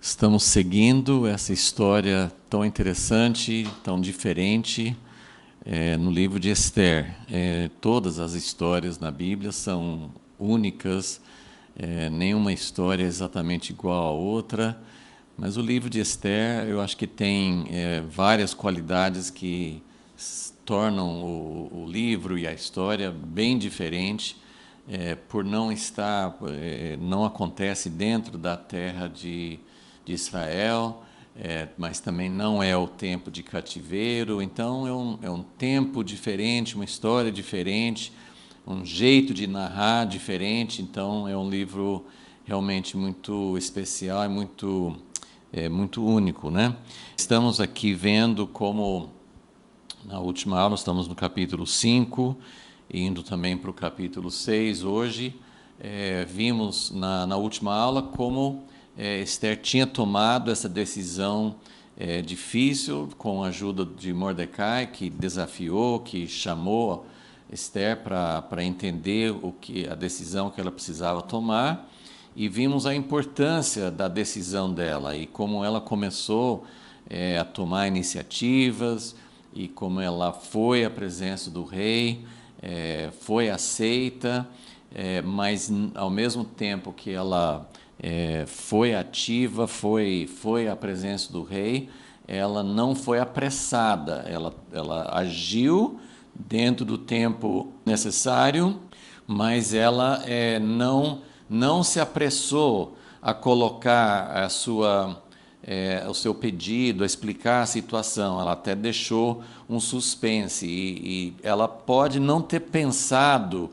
Estamos seguindo essa história tão interessante, tão diferente, no livro de Esther. Todas as histórias na Bíblia são únicas, nenhuma história é exatamente igual à outra, mas o livro de Esther, eu acho que tem várias qualidades que tornam o livro e a história bem diferente, por não estar, não acontece dentro da terra de Israel, mas também não é o tempo de cativeiro, então é um tempo diferente, uma história diferente, um jeito de narrar diferente, então é um livro realmente muito especial e muito único, né? Estamos aqui vendo como, na última aula, estamos no capítulo 5, indo também para o capítulo 6 hoje. Vimos na última aula como Esther tinha tomado essa decisão difícil com a ajuda de Mordecai, que desafiou, que chamou Esther para entender a decisão que ela precisava tomar, e vimos a importância da decisão dela e como ela começou a tomar iniciativas e como ela foi à presença do rei, foi aceita, mas ao mesmo tempo que ela foi ativa, foi à presença do rei, ela não foi apressada, ela agiu dentro do tempo necessário, mas ela não se apressou a colocar o seu pedido, a explicar a situação. Ela até deixou um suspense e ela pode não ter pensado,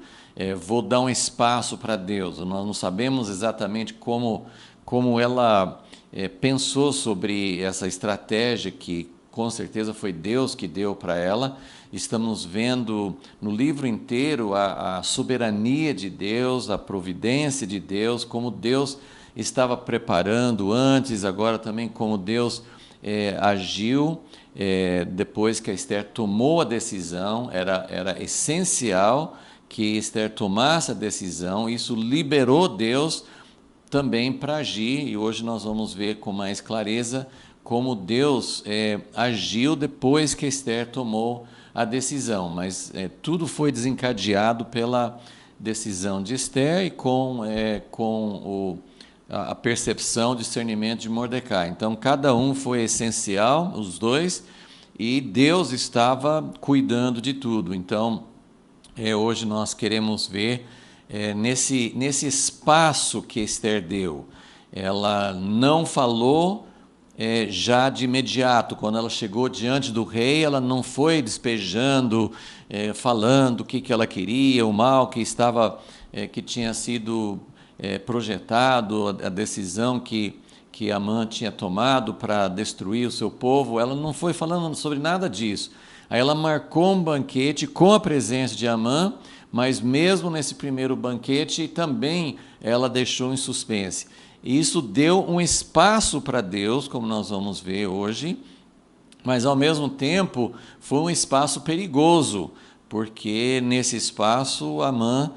vou dar um espaço para Deus. Nós não sabemos exatamente como ela pensou sobre essa estratégia que com certeza foi Deus que deu para ela. Estamos vendo no livro inteiro a soberania de Deus, a providência de Deus, como Deus estava preparando antes, agora também como Deus agiu depois que a Esther tomou a decisão. Era essencial que Esther tomasse a decisão, isso liberou Deus também para agir, e hoje nós vamos ver com mais clareza como Deus agiu depois que Esther tomou a decisão, mas tudo foi desencadeado pela decisão de Esther e com a percepção, discernimento de Mordecai. Então, cada um foi essencial, os dois, e Deus estava cuidando de tudo. Então, hoje nós queremos ver nesse espaço que Esther deu. Ela não falou já de imediato, quando ela chegou diante do rei, ela não foi despejando, falando o que ela queria, o mal que tinha sido projetado, a decisão que Amã tinha tomado para destruir o seu povo. Ela não foi falando sobre nada disso. Aí ela marcou um banquete com a presença de Amã, mas mesmo nesse primeiro banquete também ela deixou em suspense. E isso deu um espaço para Deus, como nós vamos ver hoje, mas ao mesmo tempo foi um espaço perigoso, porque nesse espaço Amã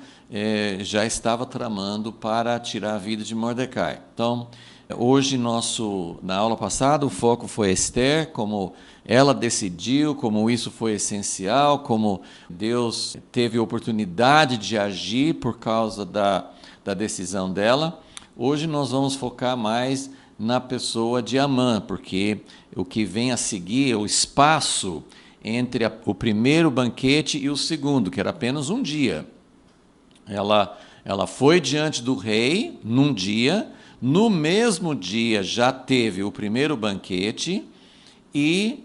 já estava tramando para tirar a vida de Mordecai. Então, hoje, na aula passada, o foco foi Esther, como ela decidiu, como isso foi essencial, como Deus teve oportunidade de agir por causa da decisão dela. Hoje nós vamos focar mais na pessoa de Amã, porque o que vem a seguir, o espaço entre o primeiro banquete e o segundo, que era apenas um dia. Ela foi diante do rei num dia, no mesmo dia já teve o primeiro banquete e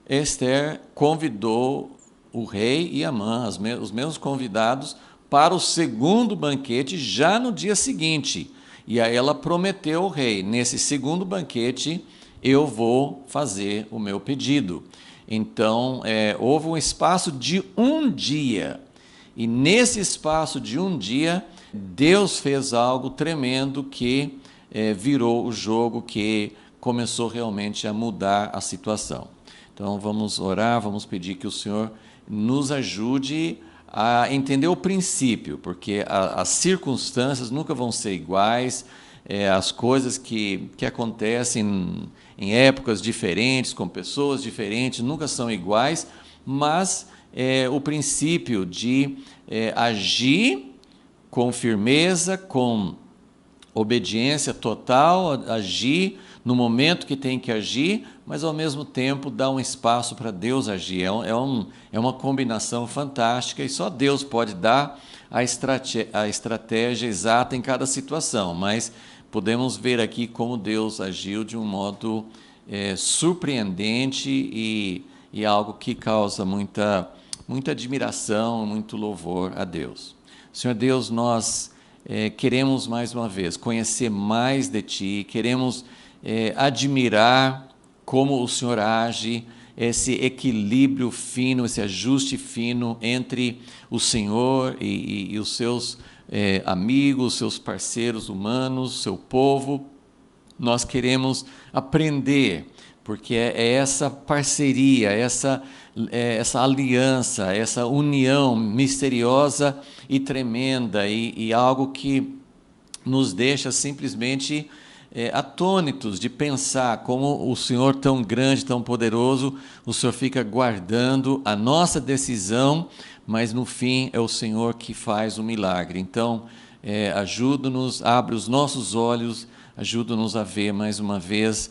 Esther convidou o rei e Amã, os mesmos convidados, para o segundo banquete já no dia seguinte. E aí ela prometeu ao rei, nesse segundo banquete eu vou fazer o meu pedido. Então, houve um espaço de um dia, e nesse espaço de um dia, Deus fez algo tremendo que virou o jogo, que começou realmente a mudar a situação. Então, vamos orar, vamos pedir que o Senhor nos ajude a entender o princípio, porque as circunstâncias nunca vão ser iguais, as coisas que acontecem em épocas diferentes, com pessoas diferentes, nunca são iguais, mas o princípio de agir com firmeza, com obediência total, agir no momento que tem que agir, mas ao mesmo tempo dar um espaço para Deus agir. É uma combinação fantástica e só Deus pode dar a estratégia exata em cada situação, mas podemos ver aqui como Deus agiu de um modo surpreendente e algo que causa muita admiração, muito louvor a Deus. Senhor Deus, nós queremos mais uma vez conhecer mais de Ti, queremos admirar como o Senhor age, esse equilíbrio fino, esse ajuste fino entre o Senhor e os seus amigos, seus parceiros humanos, seu povo. Nós queremos aprender, porque é essa parceria, essa aliança, essa união misteriosa e tremenda e algo que nos deixa simplesmente atônitos de pensar como o Senhor tão grande, tão poderoso, o Senhor fica guardando a nossa decisão, mas no fim é o Senhor que faz o milagre. Então, ajuda-nos, abre os nossos olhos, ajuda-nos a ver mais uma vez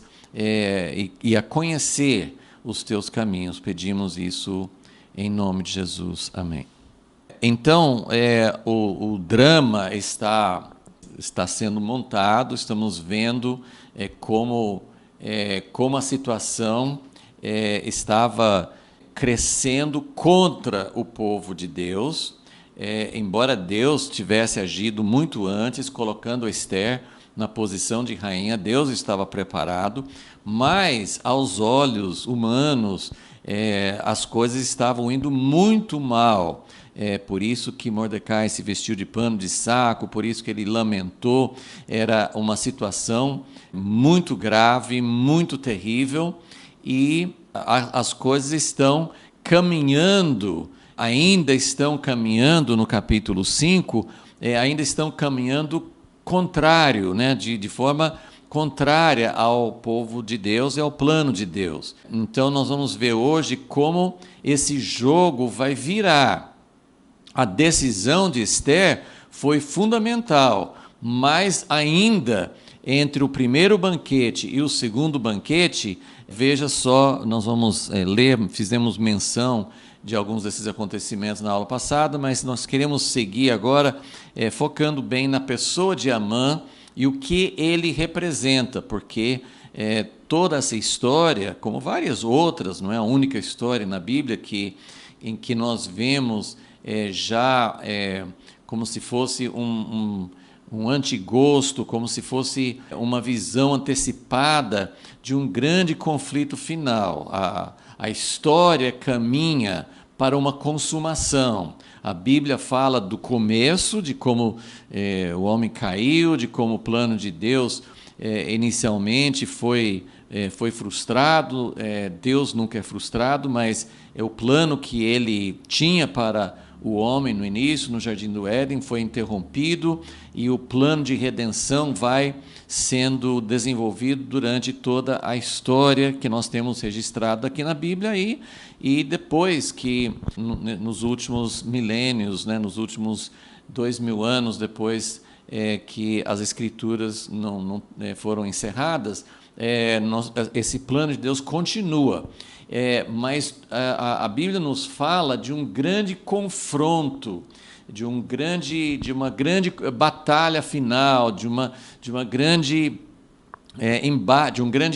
e a conhecer os teus caminhos. Pedimos isso em nome de Jesus. Amém. Então, o drama está sendo montado, estamos vendo como a situação estava crescendo contra o povo de Deus, embora Deus tivesse agido muito antes, colocando Ester na posição de rainha, Deus estava preparado, mas aos olhos humanos as coisas estavam indo muito mal. Por isso que Mordecai se vestiu de pano de saco, por isso que ele lamentou. Era uma situação muito grave, muito terrível, e as coisas estão caminhando, ainda estão caminhando no capítulo 5, ainda estão caminhando contrário, né, de forma contrária ao povo de Deus e ao plano de Deus. Então nós vamos ver hoje como esse jogo vai virar. A decisão de Ester foi fundamental, mas ainda entre o primeiro banquete e o segundo banquete, veja só, nós vamos ler, fizemos menção de alguns desses acontecimentos na aula passada, mas nós queremos seguir agora focando bem na pessoa de Amã e o que ele representa, porque toda essa história, como várias outras, não é a única história na Bíblia em que nós vemos como se fosse um antigosto, como se fosse uma visão antecipada de um grande conflito final. A história caminha para uma consumação. A Bíblia fala do começo, de como o homem caiu, de como o plano de Deus inicialmente foi frustrado. Deus nunca é frustrado, mas é o plano que ele tinha para o homem no início, no Jardim do Éden, foi interrompido e o plano de redenção vai sendo desenvolvido durante toda a história que nós temos registrado aqui na Bíblia e depois que, nos últimos milênios, né, nos últimos 2000 anos depois que as Escrituras não foram encerradas, esse plano de Deus continua. Mas a Bíblia nos fala de um grande confronto, de um grande batalha final, de um grande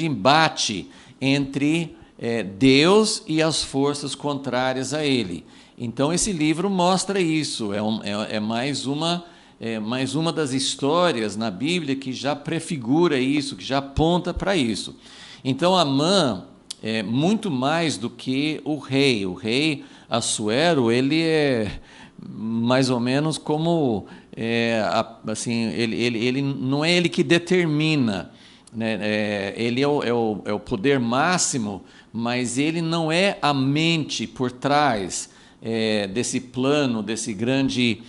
embate entre Deus e as forças contrárias a Ele. Então esse livro mostra isso. É mais uma das histórias na Bíblia que já prefigura isso, que já aponta para isso. Então Amã muito mais do que o rei. O rei Assuero, ele é mais ou menos como, assim, ele não é ele que determina, né? Ele é o poder máximo, mas ele não é a mente por trás desse plano, desse grande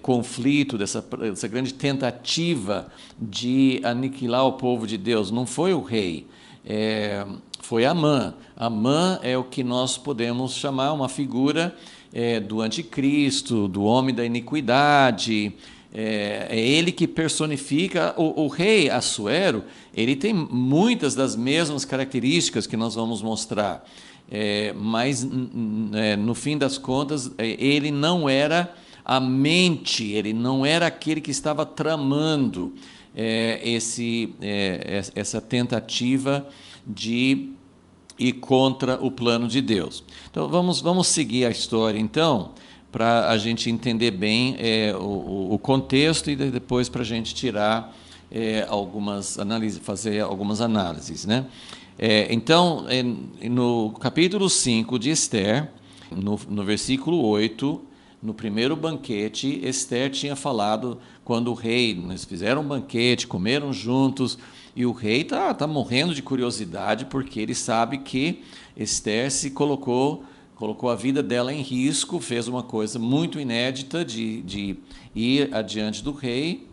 conflito, dessa grande tentativa de aniquilar o povo de Deus. Não foi o rei, foi Amã. Amã é o que nós podemos chamar uma figura do anticristo, do homem da iniquidade. É ele que personifica o rei Assuero. Ele tem muitas das mesmas características que nós vamos mostrar, mas no fim das contas ele não era a mente, ele não era aquele que estava tramando essa tentativa de ir contra o plano de Deus. Então vamos seguir a história então, para a gente entender bem o contexto e depois para a gente tirar algumas análises, fazer algumas análises, né? Então, no capítulo 5 de Esther, no versículo 8, no primeiro banquete, Esther tinha falado quando o rei, eles fizeram um banquete, comeram juntos, e o rei está morrendo de curiosidade, porque ele sabe que Esther se colocou a vida dela em risco, fez uma coisa muito inédita de ir adiante do rei,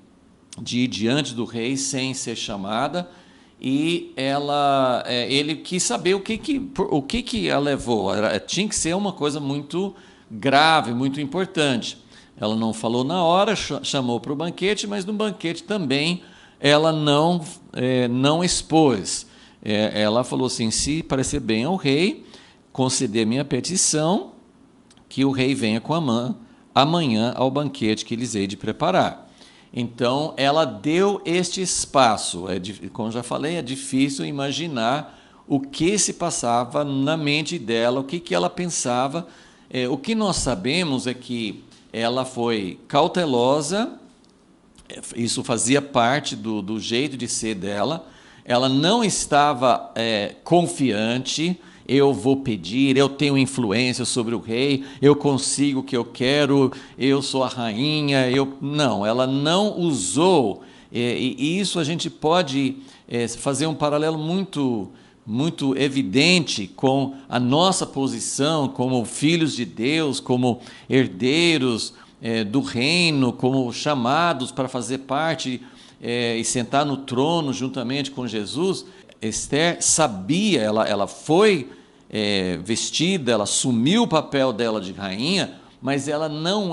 de ir diante do rei sem ser chamada, e ele quis saber o que a levou. Tinha que ser uma coisa muito grave, muito importante. Ela não falou na hora, chamou para o banquete, mas no banquete também ela não expôs. Ela falou assim: se parecer bem ao rei, conceder minha petição, que o rei venha com Amã amanhã ao banquete que lhes hei de preparar. Então, ela deu este espaço. Como já falei, é difícil imaginar o que se passava na mente dela, o que ela pensava. O que nós sabemos é que ela foi cautelosa, isso fazia parte do jeito de ser dela. Ela não estava confiante. Eu vou pedir, eu tenho influência sobre o rei, eu consigo o que eu quero, eu sou a rainha. Não, ela não usou, e isso a gente pode fazer um paralelo muito, muito evidente com a nossa posição como filhos de Deus, como herdeiros do reino, como chamados para fazer parte e sentar no trono juntamente com Jesus. Esther sabia, ela foi vestida, ela assumiu o papel dela de rainha, mas ela não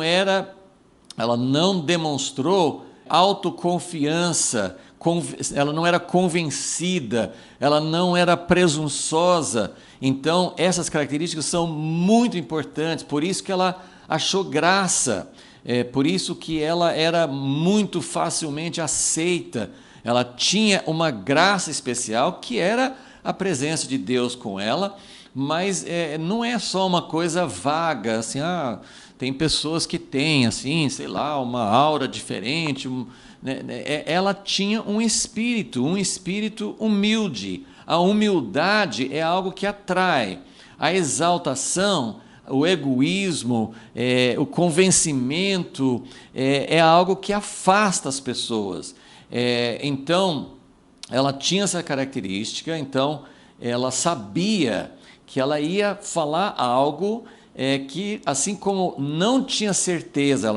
demonstrou autoconfiança, ela não era convencida, ela não era presunçosa. Então, essas características são muito importantes, por isso que ela achou graça, por isso que ela era muito facilmente aceita. Ela tinha uma graça especial, que era a presença de Deus com ela, mas não é só uma coisa vaga, assim, tem pessoas que têm, assim, sei lá, uma aura diferente, ela tinha um espírito humilde. A humildade é algo que atrai. A exaltação, o egoísmo, o convencimento, é algo que afasta as pessoas. Então, ela tinha essa característica, então ela sabia que ela ia falar algo que, assim como ela não tinha certeza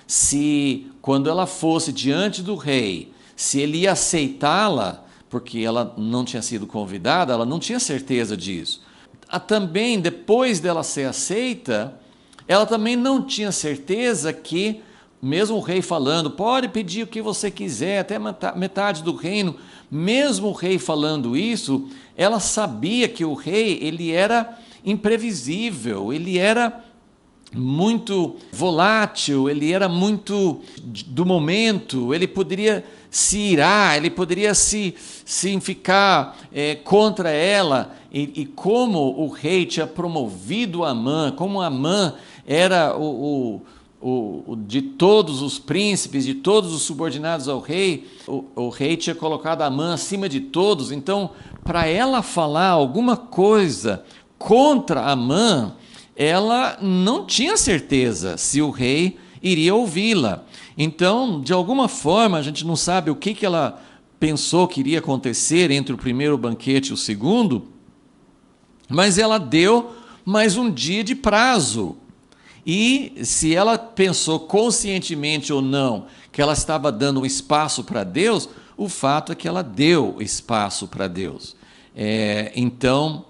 se, quando ela fosse diante do rei, se ele ia aceitá-la, porque ela não tinha sido convidada, ela não tinha certeza disso. Também, depois dela ser aceita, ela também não tinha certeza que, mesmo o rei falando, pode pedir o que você quiser, até metade do reino, mesmo o rei falando isso, ela sabia que o rei, ele era imprevisível, ele era muito volátil, ele era muito do momento, ele poderia se irar, ele poderia se ficar contra ela, e como o rei tinha promovido Amã, como Amã era de todos os príncipes, de todos os subordinados ao rei, o rei tinha colocado Amã acima de todos. Então, para ela falar alguma coisa contra Amã, ela não tinha certeza se o rei iria ouvi-la. Então, de alguma forma, a gente não sabe o que ela pensou que iria acontecer entre o primeiro banquete e o segundo, mas ela deu mas um dia de prazo. E se ela pensou conscientemente ou não que ela estava dando espaço para Deus, o fato é que ela deu espaço para Deus. Então,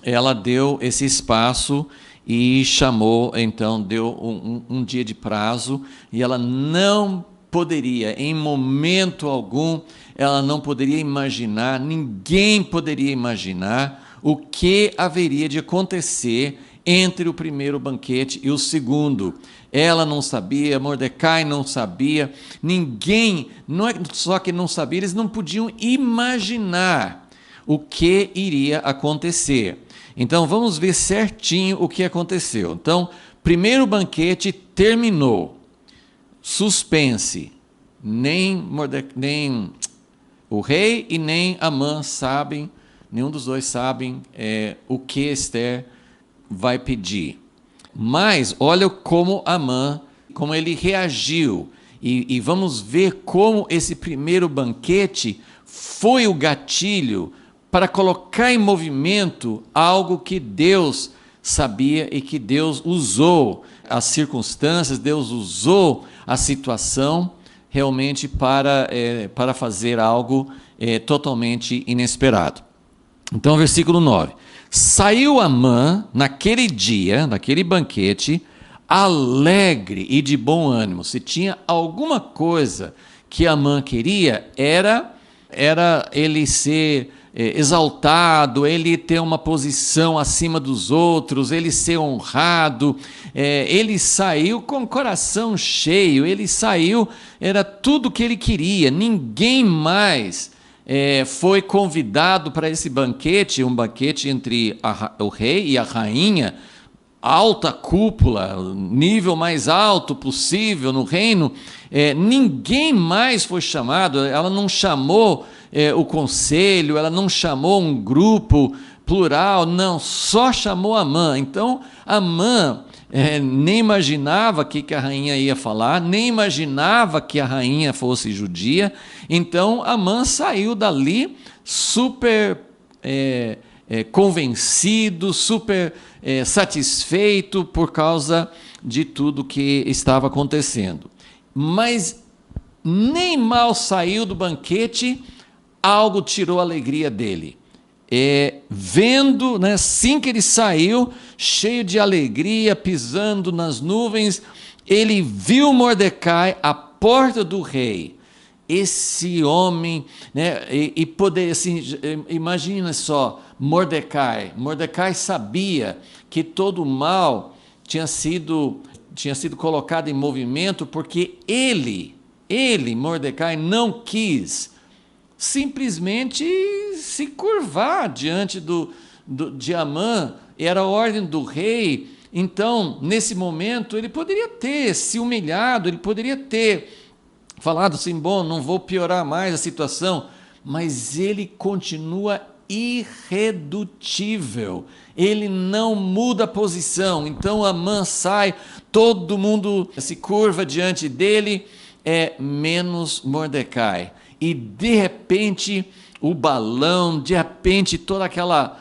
ela deu esse espaço e chamou, então, deu um dia de prazo, e ela não poderia, em momento algum, ela não poderia imaginar, ninguém poderia imaginar o que haveria de acontecer entre o primeiro banquete e o segundo. Ela não sabia, Mordecai não sabia, ninguém, não é só que não sabia, eles não podiam imaginar o que iria acontecer. Então vamos ver certinho o que aconteceu. Então, primeiro banquete terminou. Suspense. Nem o rei e nem Amã sabem, nenhum dos dois sabem o que Esther vai pedir. Mas olha como Amã, como ele reagiu. E vamos ver como esse primeiro banquete foi o gatilho para colocar em movimento algo que Deus sabia e que Deus usou as circunstâncias, Deus usou a situação realmente para fazer algo totalmente inesperado. Então, versículo 9. Saiu Amã naquele dia, naquele banquete, alegre e de bom ânimo. Se tinha alguma coisa que Amã queria, era ele ser exaltado, ele ter uma posição acima dos outros, ele ser honrado. Ele saiu com o coração cheio, ele saiu, era tudo o que ele queria. Ninguém mais foi convidado para esse banquete, um banquete entre o rei e a rainha, alta cúpula, nível mais alto possível no reino. Ninguém mais foi chamado, ela não chamou o conselho, ela não chamou um grupo plural, não, só chamou Amã. Então, Amã nem imaginava o que a rainha ia falar, nem imaginava que a rainha fosse judia. Então, Amã saiu dali super convencido, super satisfeito por causa de tudo que estava acontecendo. Mas nem mal saiu do banquete, algo tirou a alegria dele. Vendo, né, assim que ele saiu, cheio de alegria, pisando nas nuvens, ele viu Mordecai à porta do rei. Esse homem, né, e poder, assim, imagina só, Mordecai sabia que todo o mal tinha sido colocado em movimento porque ele, Mordecai, não quis simplesmente se curvar diante de Amã. Era a ordem do rei. Então, nesse momento, ele poderia ter se humilhado, ele poderia ter falado assim, bom, não vou piorar mais a situação, mas ele continua irredutível, ele não muda a posição. Então Amã sai, todo mundo se curva diante dele, menos Mordecai. E de repente o balão, de repente toda aquela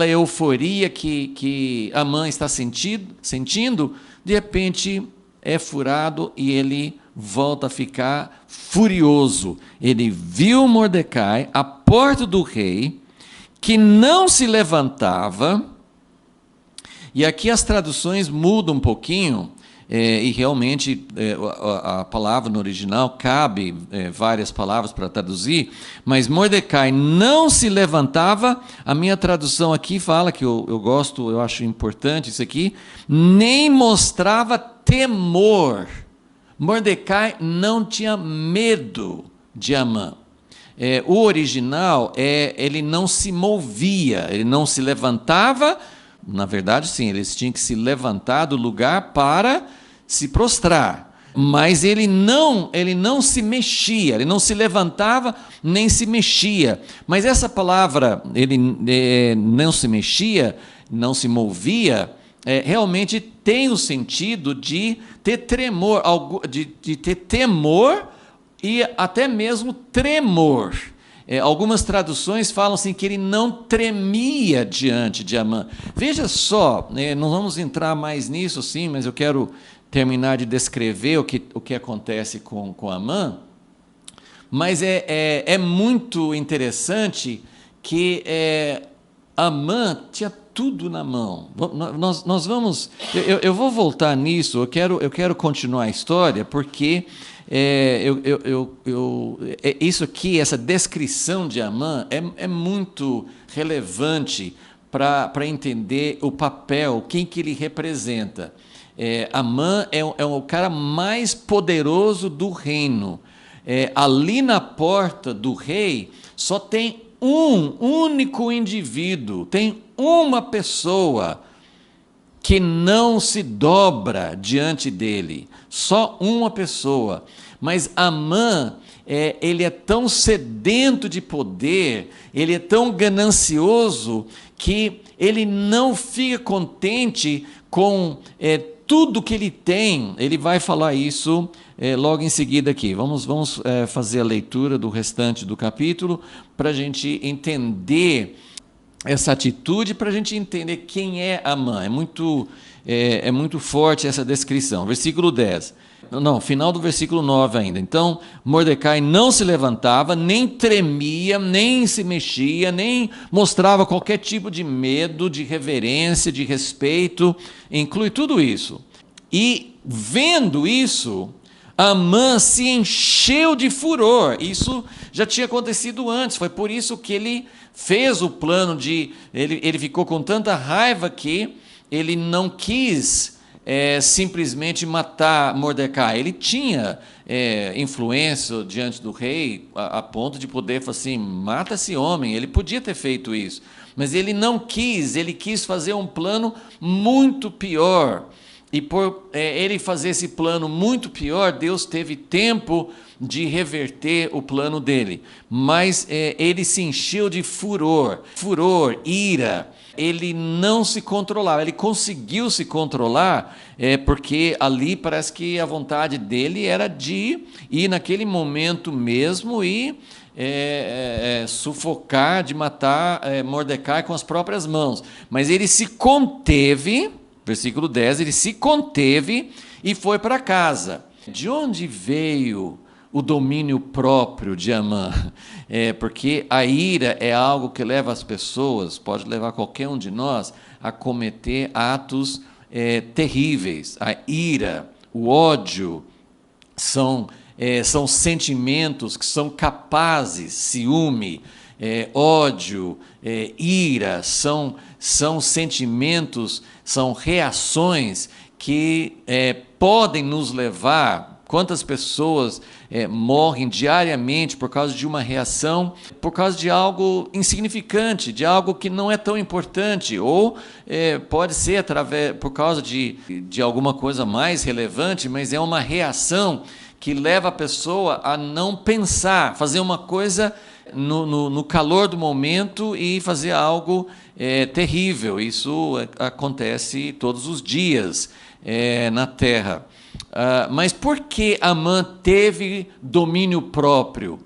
euforia que Amã está sentindo, de repente é furado e ele volta a ficar furioso. Ele viu Mordecai à porta do rei, que não se levantava, e aqui as traduções mudam um pouquinho, e realmente a palavra no original cabe várias palavras para traduzir, mas Mordecai não se levantava. A minha tradução aqui fala, que eu gosto, eu acho importante isso aqui, nem mostrava temor. Mordecai não tinha medo de Amã. O original ele não se movia, ele não se levantava. Na verdade, sim, eles tinham que se levantar do lugar para se prostrar. Mas ele não se mexia, ele não se levantava nem se mexia. Mas essa palavra, ele não se mexia, não se movia, realmente tem o sentido de ter tremor, de ter temor e até mesmo tremor. Algumas traduções falam assim que ele não tremia diante de Amã. Veja só, não vamos entrar mais nisso, sim, mas eu quero terminar de descrever o que acontece com Amã. Mas é muito interessante que Amã tinha tudo na mão. Nós vamos. Eu vou voltar nisso. Eu quero continuar a história porque isso aqui, essa descrição de Amã é muito relevante para entender o papel, quem que ele representa. Amã é o cara mais poderoso do reino. Ali na porta do rei só tem um único indivíduo, tem uma pessoa que não se dobra diante dele, só uma pessoa. Mas Amã, ele é tão sedento de poder, ele é tão ganancioso, que ele não fica contente com tudo que ele tem. Ele vai falar isso logo em seguida aqui. Vamos fazer a leitura do restante do capítulo para a gente entender essa atitude, para a gente entender quem é Amã. É muito forte essa descrição. Versículo 10. Não, final do versículo 9 ainda. Então, Mordecai não se levantava, nem tremia, nem se mexia, nem mostrava qualquer tipo de medo, de reverência, de respeito, inclui tudo isso. E, vendo isso, Amã se encheu de furor. Isso já tinha acontecido antes, foi por isso que ele fez o plano de... Ele ficou com tanta raiva que ele não quis simplesmente matar Mordecai. Ele tinha influência diante do rei a ponto de poder falar assim, mata esse homem. Ele podia ter feito isso, mas ele não quis. Ele quis fazer um plano muito pior. E por ele fazer esse plano muito pior, Deus teve tempo de reverter o plano dele. Mas ele se encheu de furor, ira. Ele não se controlava, ele conseguiu se controlar, porque ali parece que a vontade dele era de ir naquele momento mesmo e sufocar, de matar Mordecai com as próprias mãos. Mas ele se conteve, versículo 10, ele se conteve e foi para casa. De onde veio o domínio próprio de Amã? Porque a ira é algo que leva as pessoas, pode levar qualquer um de nós, a cometer atos terríveis. A ira, o ódio, são sentimentos que são capazes, ciúme, ódio, ira, são sentimentos, são reações que podem nos levar... Quantas pessoas morrem diariamente por causa de uma reação, por causa de algo insignificante, de algo que não é tão importante, ou pode ser por causa de alguma coisa mais relevante, mas é uma reação que leva a pessoa a não pensar, fazer uma coisa no calor do momento e fazer algo terrível. Isso acontece todos os dias na Terra. Mas por que Amã teve domínio próprio?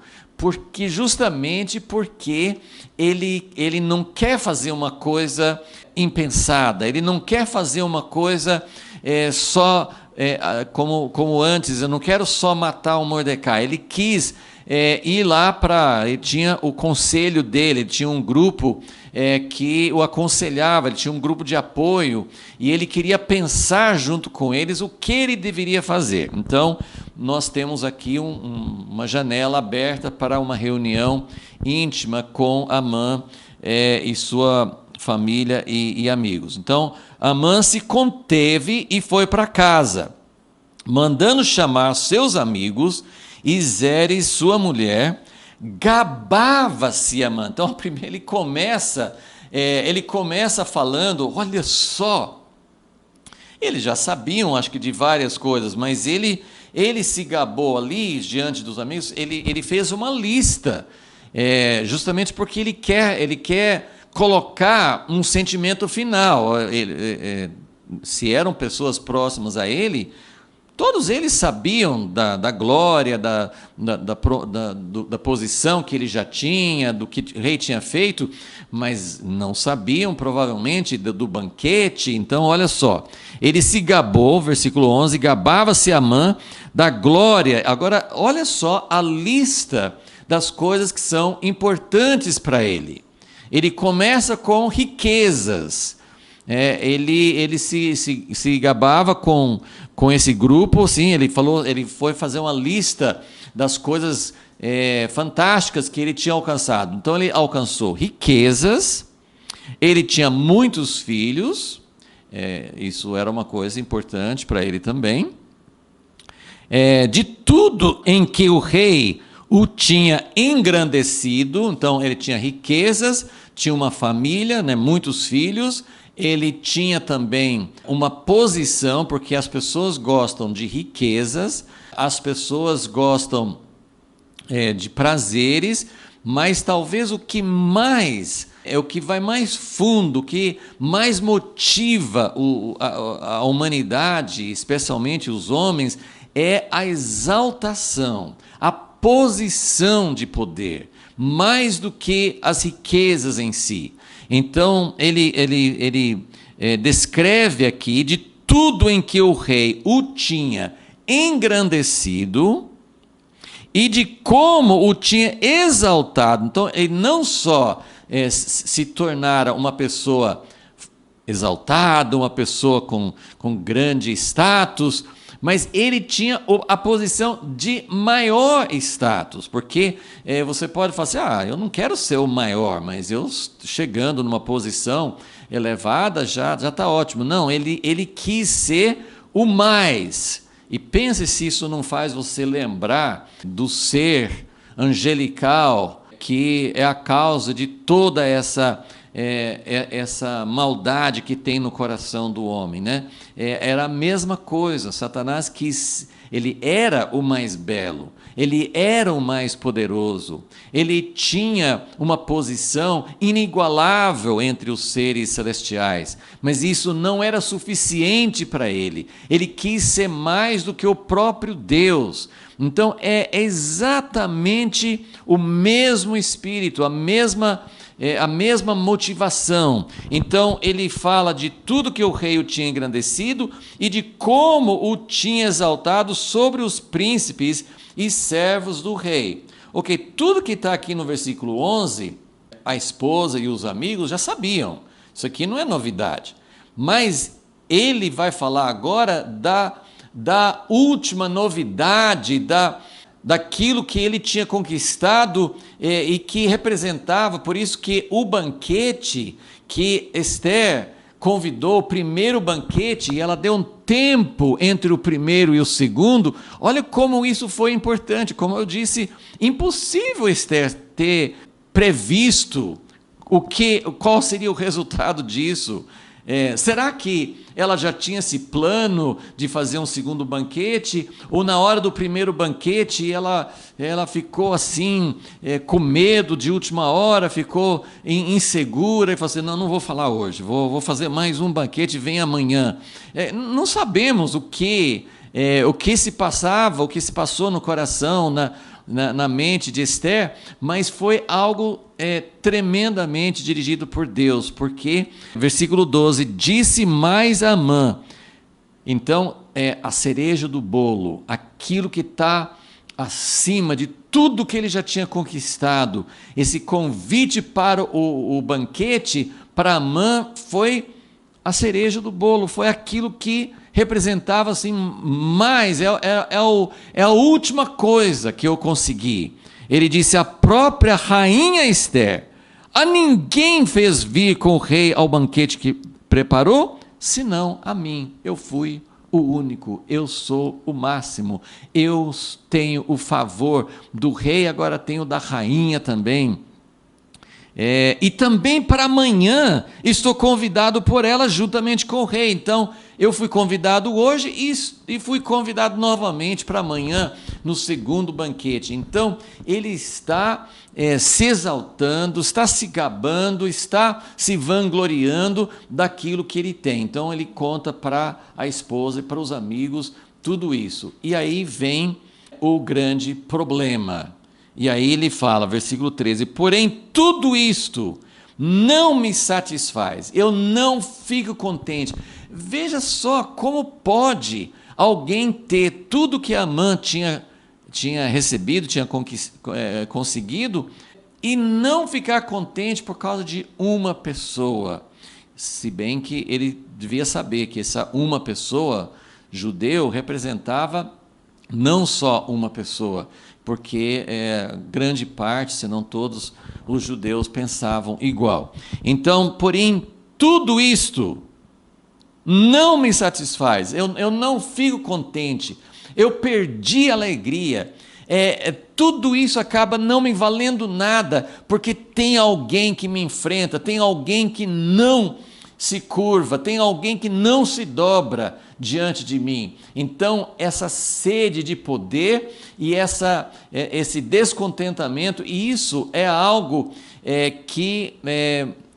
Justamente porque ele não quer fazer uma coisa impensada, ele não quer fazer uma coisa como antes. Eu não quero só matar o Mordecai. Ele quis ir lá ele tinha o conselho dele, ele tinha um grupo que o aconselhava, ele tinha um grupo de apoio, e ele queria pensar junto com eles o que ele deveria fazer. Então, nós temos aqui uma janela aberta para uma reunião íntima com Amã e sua família e amigos. Então, Amã se conteve e foi para casa, mandando chamar seus amigos, e Zeres, sua mulher, gabava-se Amã. Então, primeiro ele começa falando, olha só, eles já sabiam, acho que de várias coisas, mas ele se gabou ali, diante dos amigos, ele fez uma lista, justamente porque ele quer colocar um sentimento final. Se eram pessoas próximas a ele, Todos eles sabiam da glória, da posição que ele já tinha, do que o rei tinha feito, mas não sabiam, provavelmente, do banquete. Então, olha só, ele se gabou, versículo 11, gabava-se Amã da glória. Agora, olha só a lista das coisas que são importantes para ele. Ele começa com riquezas. Ele se gabava com esse grupo, sim, ele foi fazer uma lista das coisas fantásticas que ele tinha alcançado. Então ele alcançou riquezas, ele tinha muitos filhos, isso era uma coisa importante para ele também. De tudo em que o rei o tinha engrandecido, então ele tinha riquezas, tinha uma família, muitos filhos. Ele tinha também uma posição, porque as pessoas gostam de riquezas, as pessoas gostam de prazeres, mas talvez o que vai mais fundo, o que mais motiva a humanidade, especialmente os homens, é a exaltação, a posição de poder, mais do que as riquezas em si. Então, ele descreve aqui de tudo em que o rei o tinha engrandecido e de como o tinha exaltado. Então, ele não só se tornara uma pessoa exaltada, uma pessoa com grande status, mas ele tinha a posição de maior status, porque você pode falar assim, eu não quero ser o maior, mas eu chegando numa posição elevada já está ótimo. Não, ele quis ser o mais. E pense se isso não faz você lembrar do ser angelical, que é a causa de toda essa maldade que tem no coração do homem, né? Era a mesma coisa. Satanás ele era o mais belo, ele era o mais poderoso, ele tinha uma posição inigualável entre os seres celestiais, mas isso não era suficiente para ele. Ele quis ser mais do que o próprio Deus. Então é exatamente o mesmo espírito, a mesma motivação. Então ele fala de tudo que o rei o tinha engrandecido e de como o tinha exaltado sobre os príncipes e servos do rei. Ok, tudo que está aqui no versículo 11, a esposa e os amigos já sabiam. Isso aqui não é novidade. Mas ele vai falar agora da última novidade, daquilo que ele tinha conquistado e que representava. Por isso que o banquete que Esther convidou, o primeiro banquete, e ela deu um tempo entre o primeiro e o segundo, olha como isso foi importante. Como eu disse, impossível Esther ter previsto qual seria o resultado disso. Será que ela já tinha esse plano de fazer um segundo banquete? Ou na hora do primeiro banquete ela ficou assim, com medo de última hora, ficou insegura e falou assim, não vou falar hoje, vou fazer mais um banquete, vem amanhã. Não sabemos o que se passava, o que se passou no coração, na mente de Esther, mas foi algo tremendamente dirigido por Deus, porque, versículo 12, disse mais a Amã. Então, a cereja do bolo, aquilo que está acima de tudo que ele já tinha conquistado, esse convite para o banquete, para Amã, foi a cereja do bolo, foi aquilo que representava assim mais, é a última coisa que eu consegui. Ele disse, a própria rainha Esther, a ninguém fez vir com o rei ao banquete que preparou, senão a mim. Eu fui o único, eu sou o máximo, eu tenho o favor do rei, agora tenho da rainha também. E também para amanhã estou convidado por ela juntamente com o rei. Então eu fui convidado hoje e fui convidado novamente para amanhã no segundo banquete. Então ele está se exaltando, está se gabando, está se vangloriando daquilo que ele tem. Então ele conta para a esposa e para os amigos tudo isso. E aí vem o grande problema. E aí ele fala, versículo 13: porém tudo isto não me satisfaz, eu não fico contente. Veja só como pode alguém ter tudo que Amã tinha recebido, tinha conseguido, e não ficar contente por causa de uma pessoa. Se bem que ele devia saber que essa uma pessoa, judeu, representava não só uma pessoa, porque grande parte, se não todos, os judeus pensavam igual. Então, porém, tudo isto não me satisfaz, eu não fico contente, eu perdi a alegria, tudo isso acaba não me valendo nada, porque tem alguém que me enfrenta, tem alguém que não se curva, tem alguém que não se dobra diante de mim. Então, essa sede de poder e esse descontentamento, e isso é algo que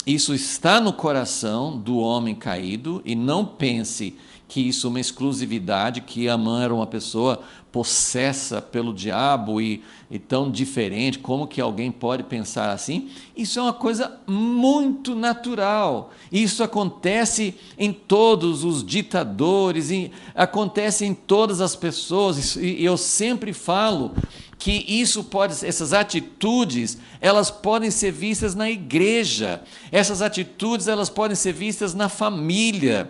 isso está no coração do homem caído, e não pense que isso é uma exclusividade, que Amã era uma pessoa possessa pelo diabo e tão diferente, como que alguém pode pensar assim? Isso é uma coisa muito natural, isso acontece em todos os ditadores, acontece em todas as pessoas, e eu sempre falo que essas atitudes, elas podem ser vistas na igreja, essas atitudes, elas podem ser vistas na família.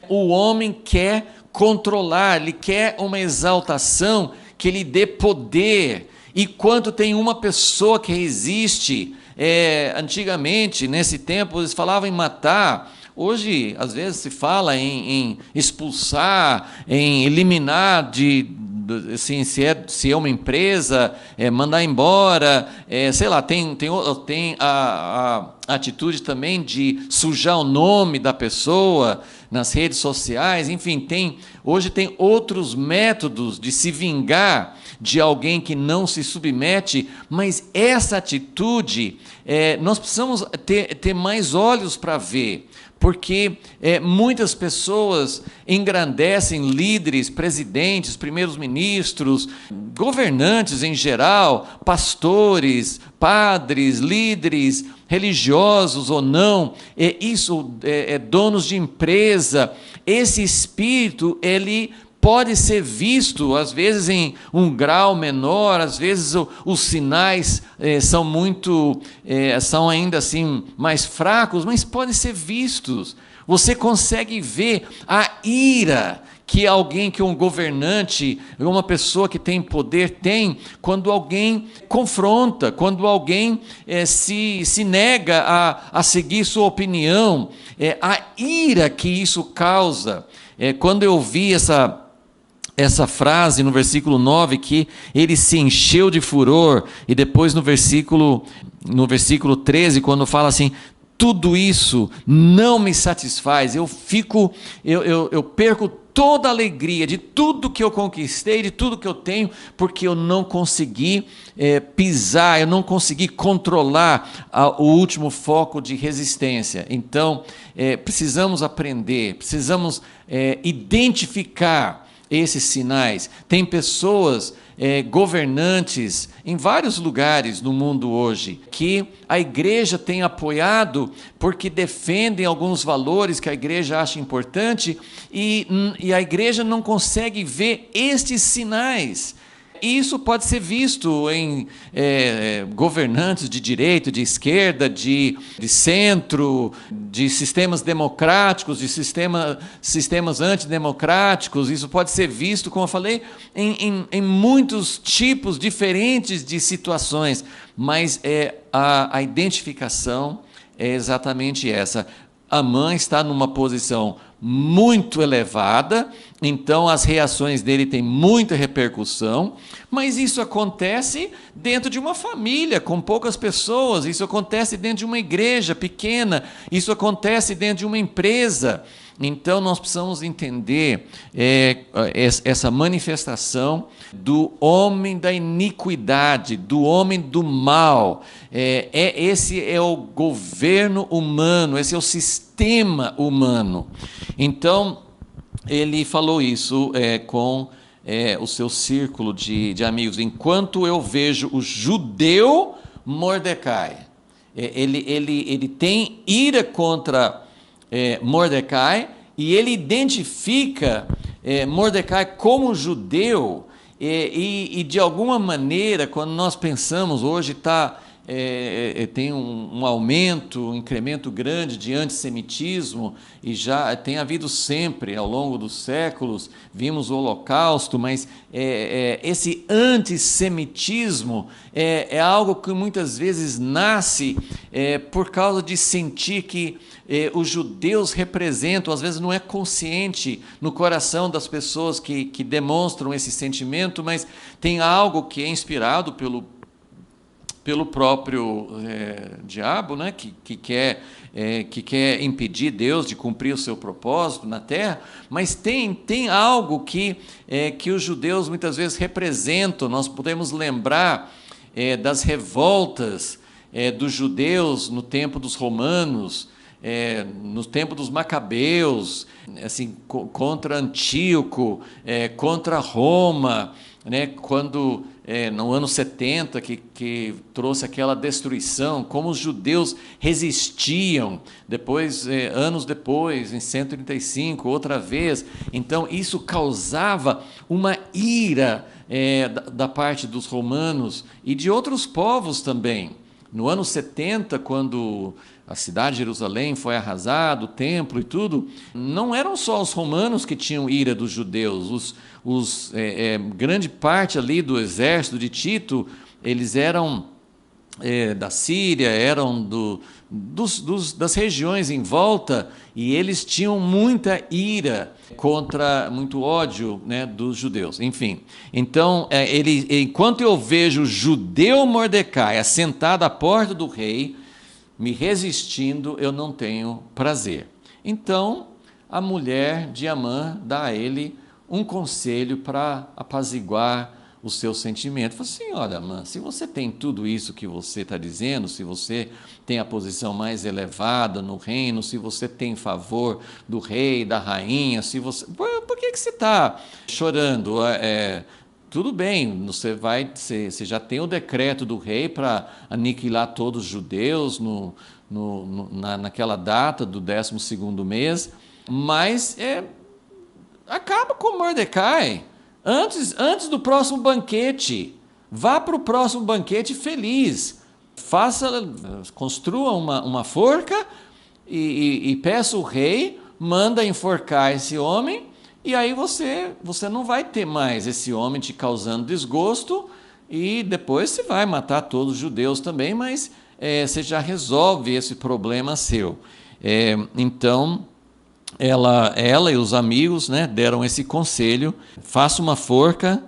O homem quer controlar, ele quer uma exaltação que lhe dê poder, e quando tem uma pessoa que resiste, antigamente, nesse tempo, eles falavam em matar. Hoje, às vezes, se fala em expulsar, em eliminar assim, se é uma empresa, mandar embora, sei lá, tem a atitude também de sujar o nome da pessoa nas redes sociais, enfim, hoje tem outros métodos de se vingar de alguém que não se submete, mas essa atitude, nós precisamos ter mais olhos para ver, porque muitas pessoas engrandecem líderes, presidentes, primeiros ministros, governantes em geral, pastores, padres, líderes, religiosos ou não, donos de empresa. Esse espírito, ele pode ser visto, às vezes em um grau menor, às vezes os sinais são ainda assim mais fracos, mas podem ser vistos. Você consegue ver a ira que um governante, uma pessoa que tem poder tem, quando alguém confronta, quando alguém se nega a seguir sua opinião, a ira que isso causa. Quando eu vi essa frase no versículo 9, que ele se encheu de furor, e depois no versículo 13, quando fala assim: tudo isso não me satisfaz, eu perco toda a alegria de tudo que eu conquistei, de tudo que eu tenho, porque eu não consegui pisar, eu não consegui controlar o último foco de resistência. Então, precisamos aprender, precisamos identificar esses sinais. Tem pessoas, governantes em vários lugares no mundo hoje, que a igreja tem apoiado porque defendem alguns valores que a igreja acha importante, e a igreja não consegue ver estes sinais. Isso pode ser visto em governantes de direita, de esquerda, de centro, de sistemas democráticos, de sistemas antidemocráticos. Isso pode ser visto, como eu falei, em muitos tipos diferentes de situações, mas a identificação é exatamente essa. Amã está numa posição muito elevada, então as reações dele têm muita repercussão, mas isso acontece dentro de uma família com poucas pessoas, isso acontece dentro de uma igreja pequena, isso acontece dentro de uma empresa. Então nós precisamos entender essa manifestação do homem da iniquidade, do homem do mal. Esse é o governo humano, esse é o sistema humano. Então, ele falou isso com o seu círculo de amigos. Enquanto eu vejo o judeu Mordecai, ele tem ira contra Mordecai, e ele identifica Mordecai como judeu, e de alguma maneira, quando nós pensamos, hoje tem um aumento, um incremento grande de antissemitismo, e já tem havido sempre, ao longo dos séculos, vimos o Holocausto, mas esse antissemitismo é algo que muitas vezes nasce por causa de sentir que os judeus representam, às vezes não é consciente no coração das pessoas que demonstram esse sentimento, mas tem algo que é inspirado pelo próprio diabo, né, que quer impedir Deus de cumprir o seu propósito na terra, mas tem algo que os judeus muitas vezes representam. Nós podemos lembrar das revoltas dos judeus no tempo dos romanos, no tempo dos macabeus, assim, contra Antíoco, contra Roma, né, quando no ano 70 que trouxe aquela destruição, como os judeus resistiam, depois, anos depois, em 135, outra vez. Então isso causava uma ira da parte dos romanos e de outros povos também. No ano 70, quando a cidade de Jerusalém foi arrasada, o templo e tudo, não eram só os romanos que tinham ira dos judeus. Grande parte ali do exército de Tito, eles eram da Síria, eram das regiões em volta, e eles tinham muita ira muito ódio, né, dos judeus. Enfim, então, enquanto eu vejo o judeu Mordecai assentado à porta do rei, me resistindo, eu não tenho prazer. Então, a mulher de Amã dá a ele um conselho para apaziguar o seu sentimento. Fala assim: olha, Amã, se você tem tudo isso que você está dizendo, se você tem a posição mais elevada no reino, se você tem favor do rei, da rainha, por que você está chorando? Tudo bem, você já tem o decreto do rei para aniquilar todos os judeus naquela data do 12º mês, mas acaba com Mordecai antes do próximo banquete. Vá para o próximo banquete feliz. Construa uma forca e peça o rei, manda enforcar esse homem, e aí você não vai ter mais esse homem te causando desgosto, e depois você vai matar todos os judeus também, mas você já resolve esse problema seu. Então, ela e os amigos, né, deram esse conselho: faça uma forca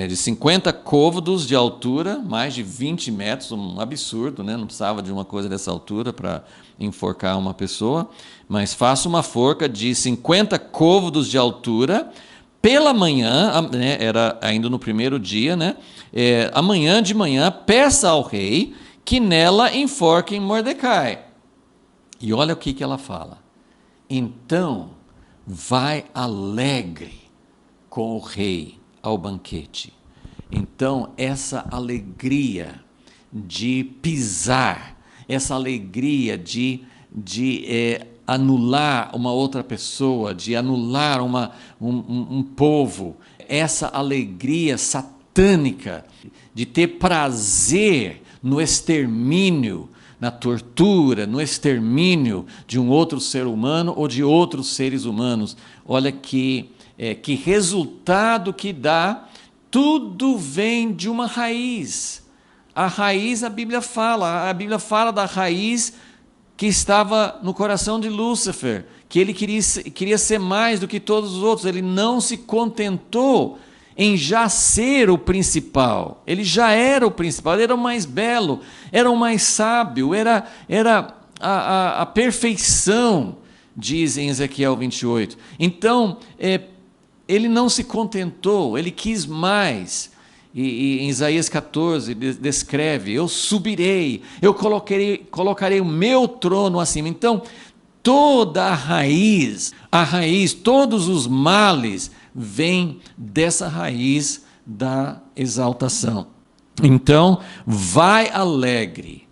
de 50 côvados de altura, mais de 20 metros, um absurdo, né? Não precisava de uma coisa dessa altura para enforcar uma pessoa, mas faça uma forca de 50 côvados de altura. Pela manhã, né, era ainda no primeiro dia, né, amanhã de manhã, peça ao rei que nela enforquem Mordecai. E olha o que ela fala: então vai alegre com o rei ao banquete. Então, essa alegria de pisar, essa alegria de anular uma outra pessoa, de anular um povo, essa alegria satânica de ter prazer no extermínio, na tortura, no extermínio de um outro ser humano ou de outros seres humanos. Olha que resultado que dá. Tudo vem de uma raiz. A raiz, a Bíblia fala da raiz que estava no coração de Lúcifer, que ele queria ser mais do que todos os outros. Ele não se contentou em já ser o principal. Ele já era o principal, ele era o mais belo, era o mais sábio, era a perfeição, diz em Ezequiel 28. Então, ele não se contentou, ele quis mais. E em Isaías 14 descreve: eu subirei, eu colocarei o meu trono acima. Então, toda a raiz, todos os males vêm dessa raiz da exaltação. Então, vai alegre.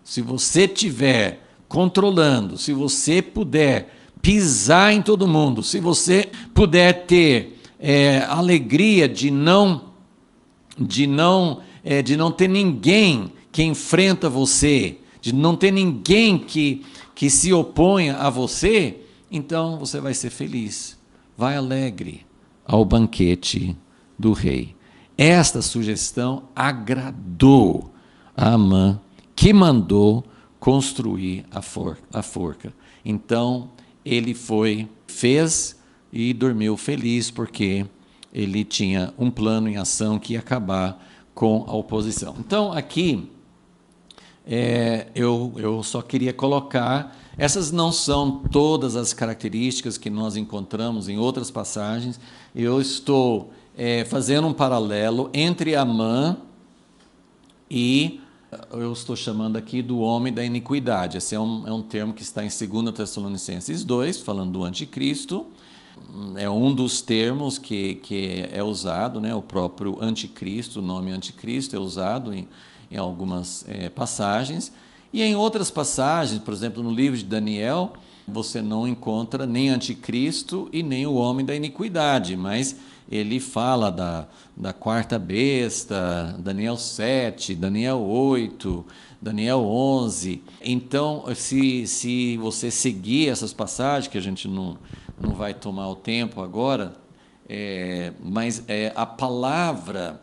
Se você estiver controlando, se você puder pisar em todo mundo, se você puder ter alegria de não ter ninguém que enfrenta você, de não ter ninguém que se oponha a você, então você vai ser feliz. Vai alegre ao banquete do rei. Esta sugestão agradou a Amã, que mandou construir a forca. Então, ele fez e dormiu feliz, porque ele tinha um plano em ação que ia acabar com a oposição. Então, aqui, eu só queria colocar, essas não são todas as características que nós encontramos em outras passagens. Eu estou fazendo um paralelo entre Amã e eu estou chamando aqui do homem da iniquidade. Esse é um termo que está em 2 Tessalonicenses 2, falando do anticristo. É um dos termos que é usado, né? O próprio anticristo, o nome anticristo é usado em algumas passagens. E em outras passagens, por exemplo, no livro de Daniel, você não encontra nem anticristo e nem o homem da iniquidade, mas ele fala da quarta besta, Daniel 7, Daniel 8, Daniel 11. Então, se você seguir essas passagens, que a gente não vai tomar o tempo agora, mas a palavra,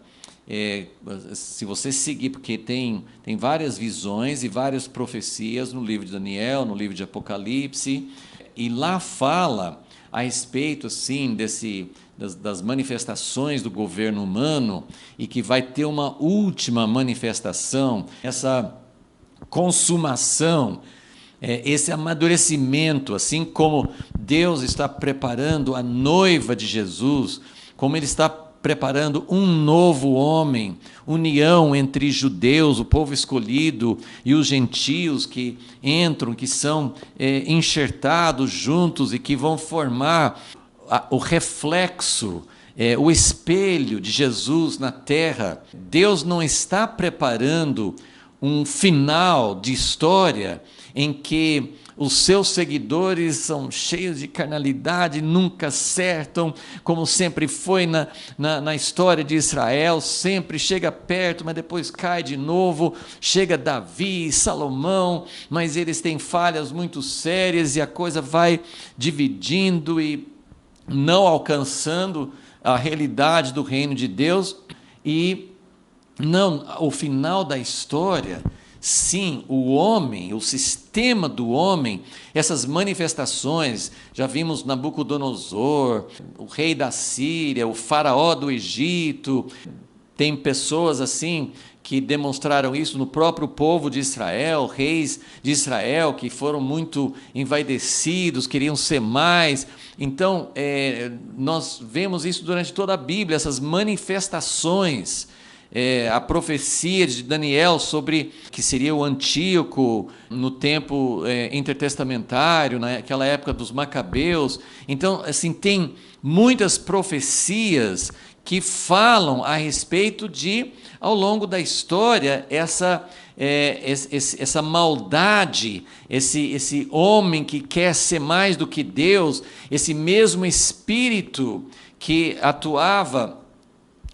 se você seguir, porque tem várias visões e várias profecias no livro de Daniel, no livro de Apocalipse, e lá fala a respeito assim, das manifestações do governo humano, e que vai ter uma última manifestação, essa consumação, esse amadurecimento, assim como Deus está preparando a noiva de Jesus, como Ele está preparando um novo homem, união entre judeus, o povo escolhido, e os gentios que entram, que são enxertados juntos e que vão formar o reflexo, o espelho de Jesus na terra. Deus não está preparando um final de história em que os seus seguidores são cheios de carnalidade, nunca acertam, como sempre foi na história de Israel, sempre chega perto, mas depois cai de novo. Chega Davi, Salomão, mas eles têm falhas muito sérias, e a coisa vai dividindo e não alcançando a realidade do reino de Deus. E não, o final da história, sim, o homem, o sistema do homem, essas manifestações, já vimos Nabucodonosor, o rei da Síria, o faraó do Egito. Tem pessoas assim que demonstraram isso no próprio povo de Israel, reis de Israel que foram muito envaidecidos, queriam ser mais. Então, nós vemos isso durante toda a Bíblia, essas manifestações. A profecia de Daniel sobre que seria o Antíoco no tempo intertestamentário, naquela época dos Macabeus. Então, assim, tem muitas profecias que falam a respeito de, ao longo da história, essa maldade, esse homem que quer ser mais do que Deus, esse mesmo espírito que atuava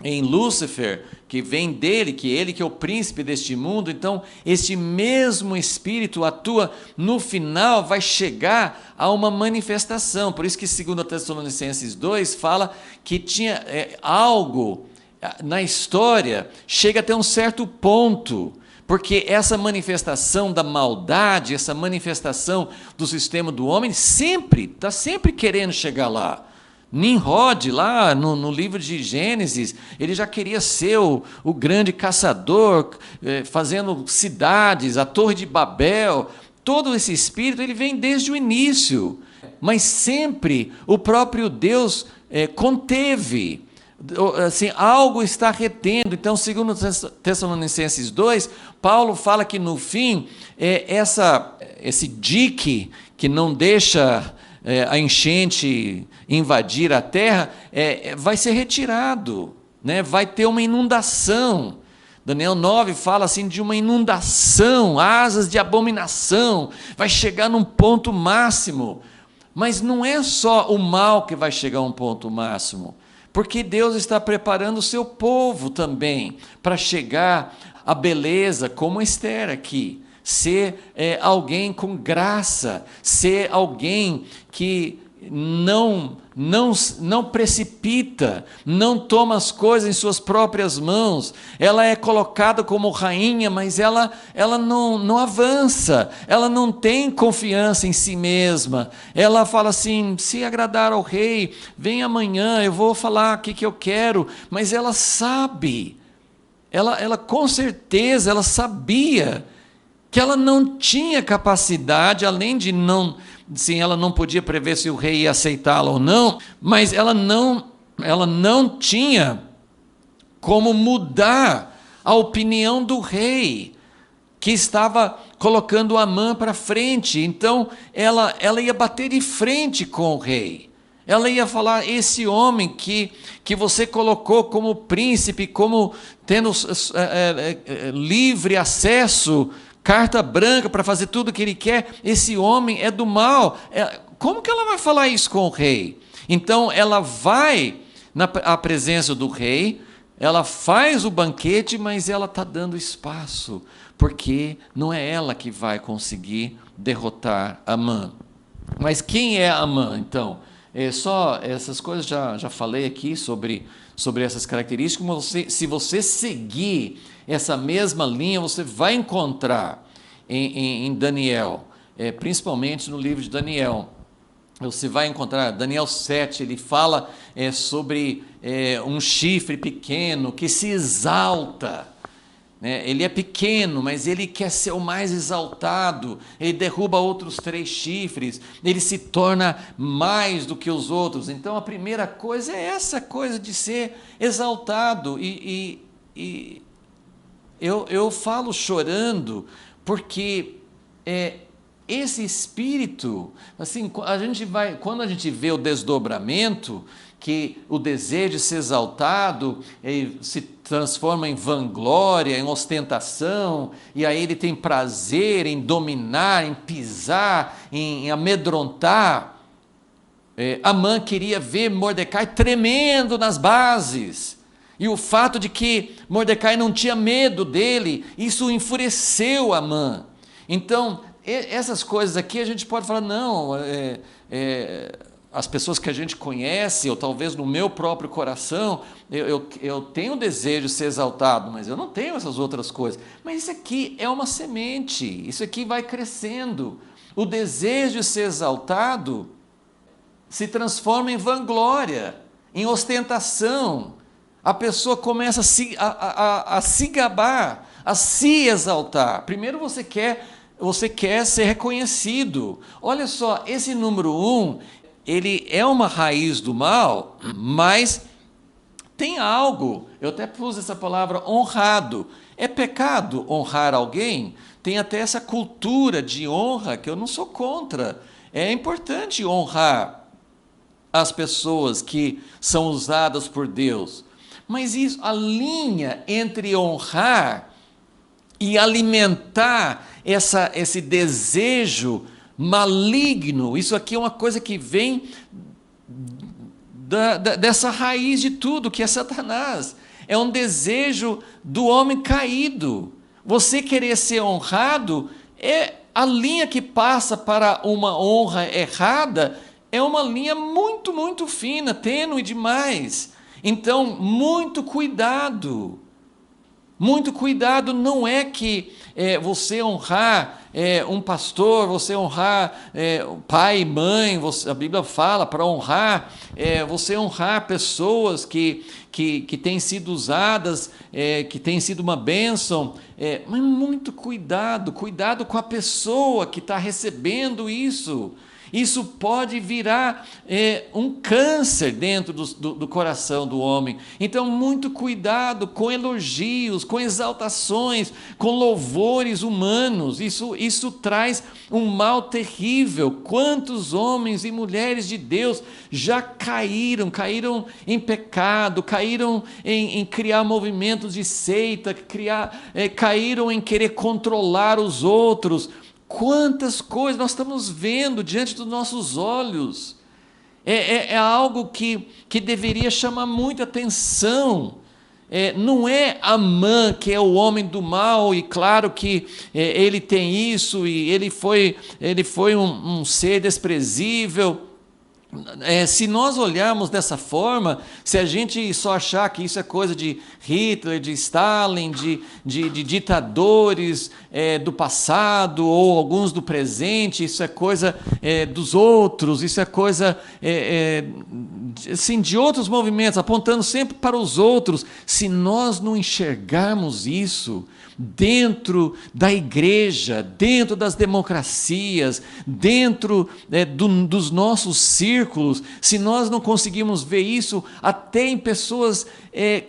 em Lúcifer, que vem dele, que é o príncipe deste mundo. Então, este mesmo espírito atua, no final vai chegar a uma manifestação. Por isso que 2 Tessalonicenses 2 fala que tinha algo na história, chega até um certo ponto, porque essa manifestação da maldade, essa manifestação do sistema do homem, está sempre querendo chegar lá. Nimrod, lá no livro de Gênesis, ele já queria ser o grande caçador, fazendo cidades, a Torre de Babel. Todo esse espírito, ele vem desde o início, mas sempre o próprio Deus conteve Assim, algo está retendo. Então, segundo Tessalonicenses 2, Paulo fala que no fim, esse dique que não deixa a enchente invadir a terra, vai ser retirado, né? Vai ter uma inundação. Daniel 9 fala assim de uma inundação, asas de abominação, vai chegar num ponto máximo. Mas não é só o mal que vai chegar a um ponto máximo, porque Deus está preparando o seu povo também para chegar à beleza, como Esther aqui, ser alguém com graça, ser alguém que não precipita, não toma as coisas em suas próprias mãos. Ela é colocada como rainha, mas ela não avança, ela não tem confiança em si mesma. Ela fala assim: se agradar ao rei, vem amanhã, eu vou falar o que eu quero. Mas ela sabe, ela com certeza, ela sabia que ela não tinha capacidade, além de não, sim, ela não podia prever se o rei ia aceitá-la ou não, mas ela não tinha como mudar a opinião do rei, que estava colocando Amã para frente. Então ela ia bater de frente com o rei. Ela ia falar: esse homem que você colocou como príncipe, como tendo livre acesso, carta branca para fazer tudo o que ele quer, esse homem é do mal. Como que ela vai falar isso com o rei? Então ela vai à presença do rei, ela faz o banquete, mas ela está dando espaço, porque não é ela que vai conseguir derrotar Amã. Mas quem é Amã, então? Só essas coisas já falei aqui sobre essas características. Se você seguir essa mesma linha, você vai encontrar em Daniel, principalmente no livro de Daniel. Você vai encontrar, Daniel 7, ele fala sobre um chifre pequeno que se exalta. Ele é pequeno, mas ele quer ser o mais exaltado. Ele derruba outros 3 chifres, ele se torna mais do que os outros. Então a primeira coisa é essa coisa de ser exaltado. E eu falo chorando, porque esse espírito, assim, quando a gente vê o desdobramento, que o desejo de ser exaltado se transforma em vanglória, em ostentação, e aí ele tem prazer em dominar, em pisar, em amedrontar. Amã queria ver Mordecai tremendo nas bases, e o fato de que Mordecai não tinha medo dele, isso enfureceu Amã. Então, essas coisas aqui a gente pode falar: não, as pessoas que a gente conhece, ou talvez no meu próprio coração, eu tenho o desejo de ser exaltado, mas eu não tenho essas outras coisas. Mas isso aqui é uma semente, isso aqui vai crescendo. O desejo de ser exaltado se transforma em vanglória, em ostentação. A pessoa começa a se gabar, a se exaltar. Primeiro você quer ser reconhecido. Olha só, esse número 1, ele é uma raiz do mal, mas tem algo, eu até pus essa palavra, honrado. É pecado honrar alguém? Tem até essa cultura de honra que eu não sou contra. É importante honrar as pessoas que são usadas por Deus. Mas isso, a linha entre honrar e alimentar esse desejo maligno, isso aqui é uma coisa que vem dessa raiz de tudo, que é Satanás. É um desejo do homem caído. Você querer ser honrado, a linha que passa para uma honra errada é uma linha muito, muito fina, tênue demais. Então, muito cuidado. Muito cuidado, não é que você honrar um pastor, você honrar pai e mãe, a Bíblia fala para honrar, você honrar pessoas que têm sido usadas, que têm sido uma bênção, mas muito cuidado com a pessoa que está recebendo isso. Isso pode virar um câncer dentro do coração do homem. Então, muito cuidado com elogios, com exaltações, com louvores humanos. Isso traz um mal terrível. Quantos homens e mulheres de Deus já caíram em pecado, caíram em criar movimentos de seita, caíram em querer controlar os outros. Quantas coisas nós estamos vendo diante dos nossos olhos. É algo que deveria chamar muita atenção. Não é Amã que é o homem do mal, e claro que ele tem isso, e ele foi um ser desprezível. Se nós olharmos dessa forma, se a gente só achar que isso é coisa de Hitler, de Stalin, de ditadores do passado, ou alguns do presente, isso é coisa dos outros, isso é coisa assim, de outros movimentos, apontando sempre para os outros. Se nós não enxergarmos isso dentro da igreja, dentro das democracias, dentro dos nossos círculos, se nós não conseguimos ver isso até em pessoas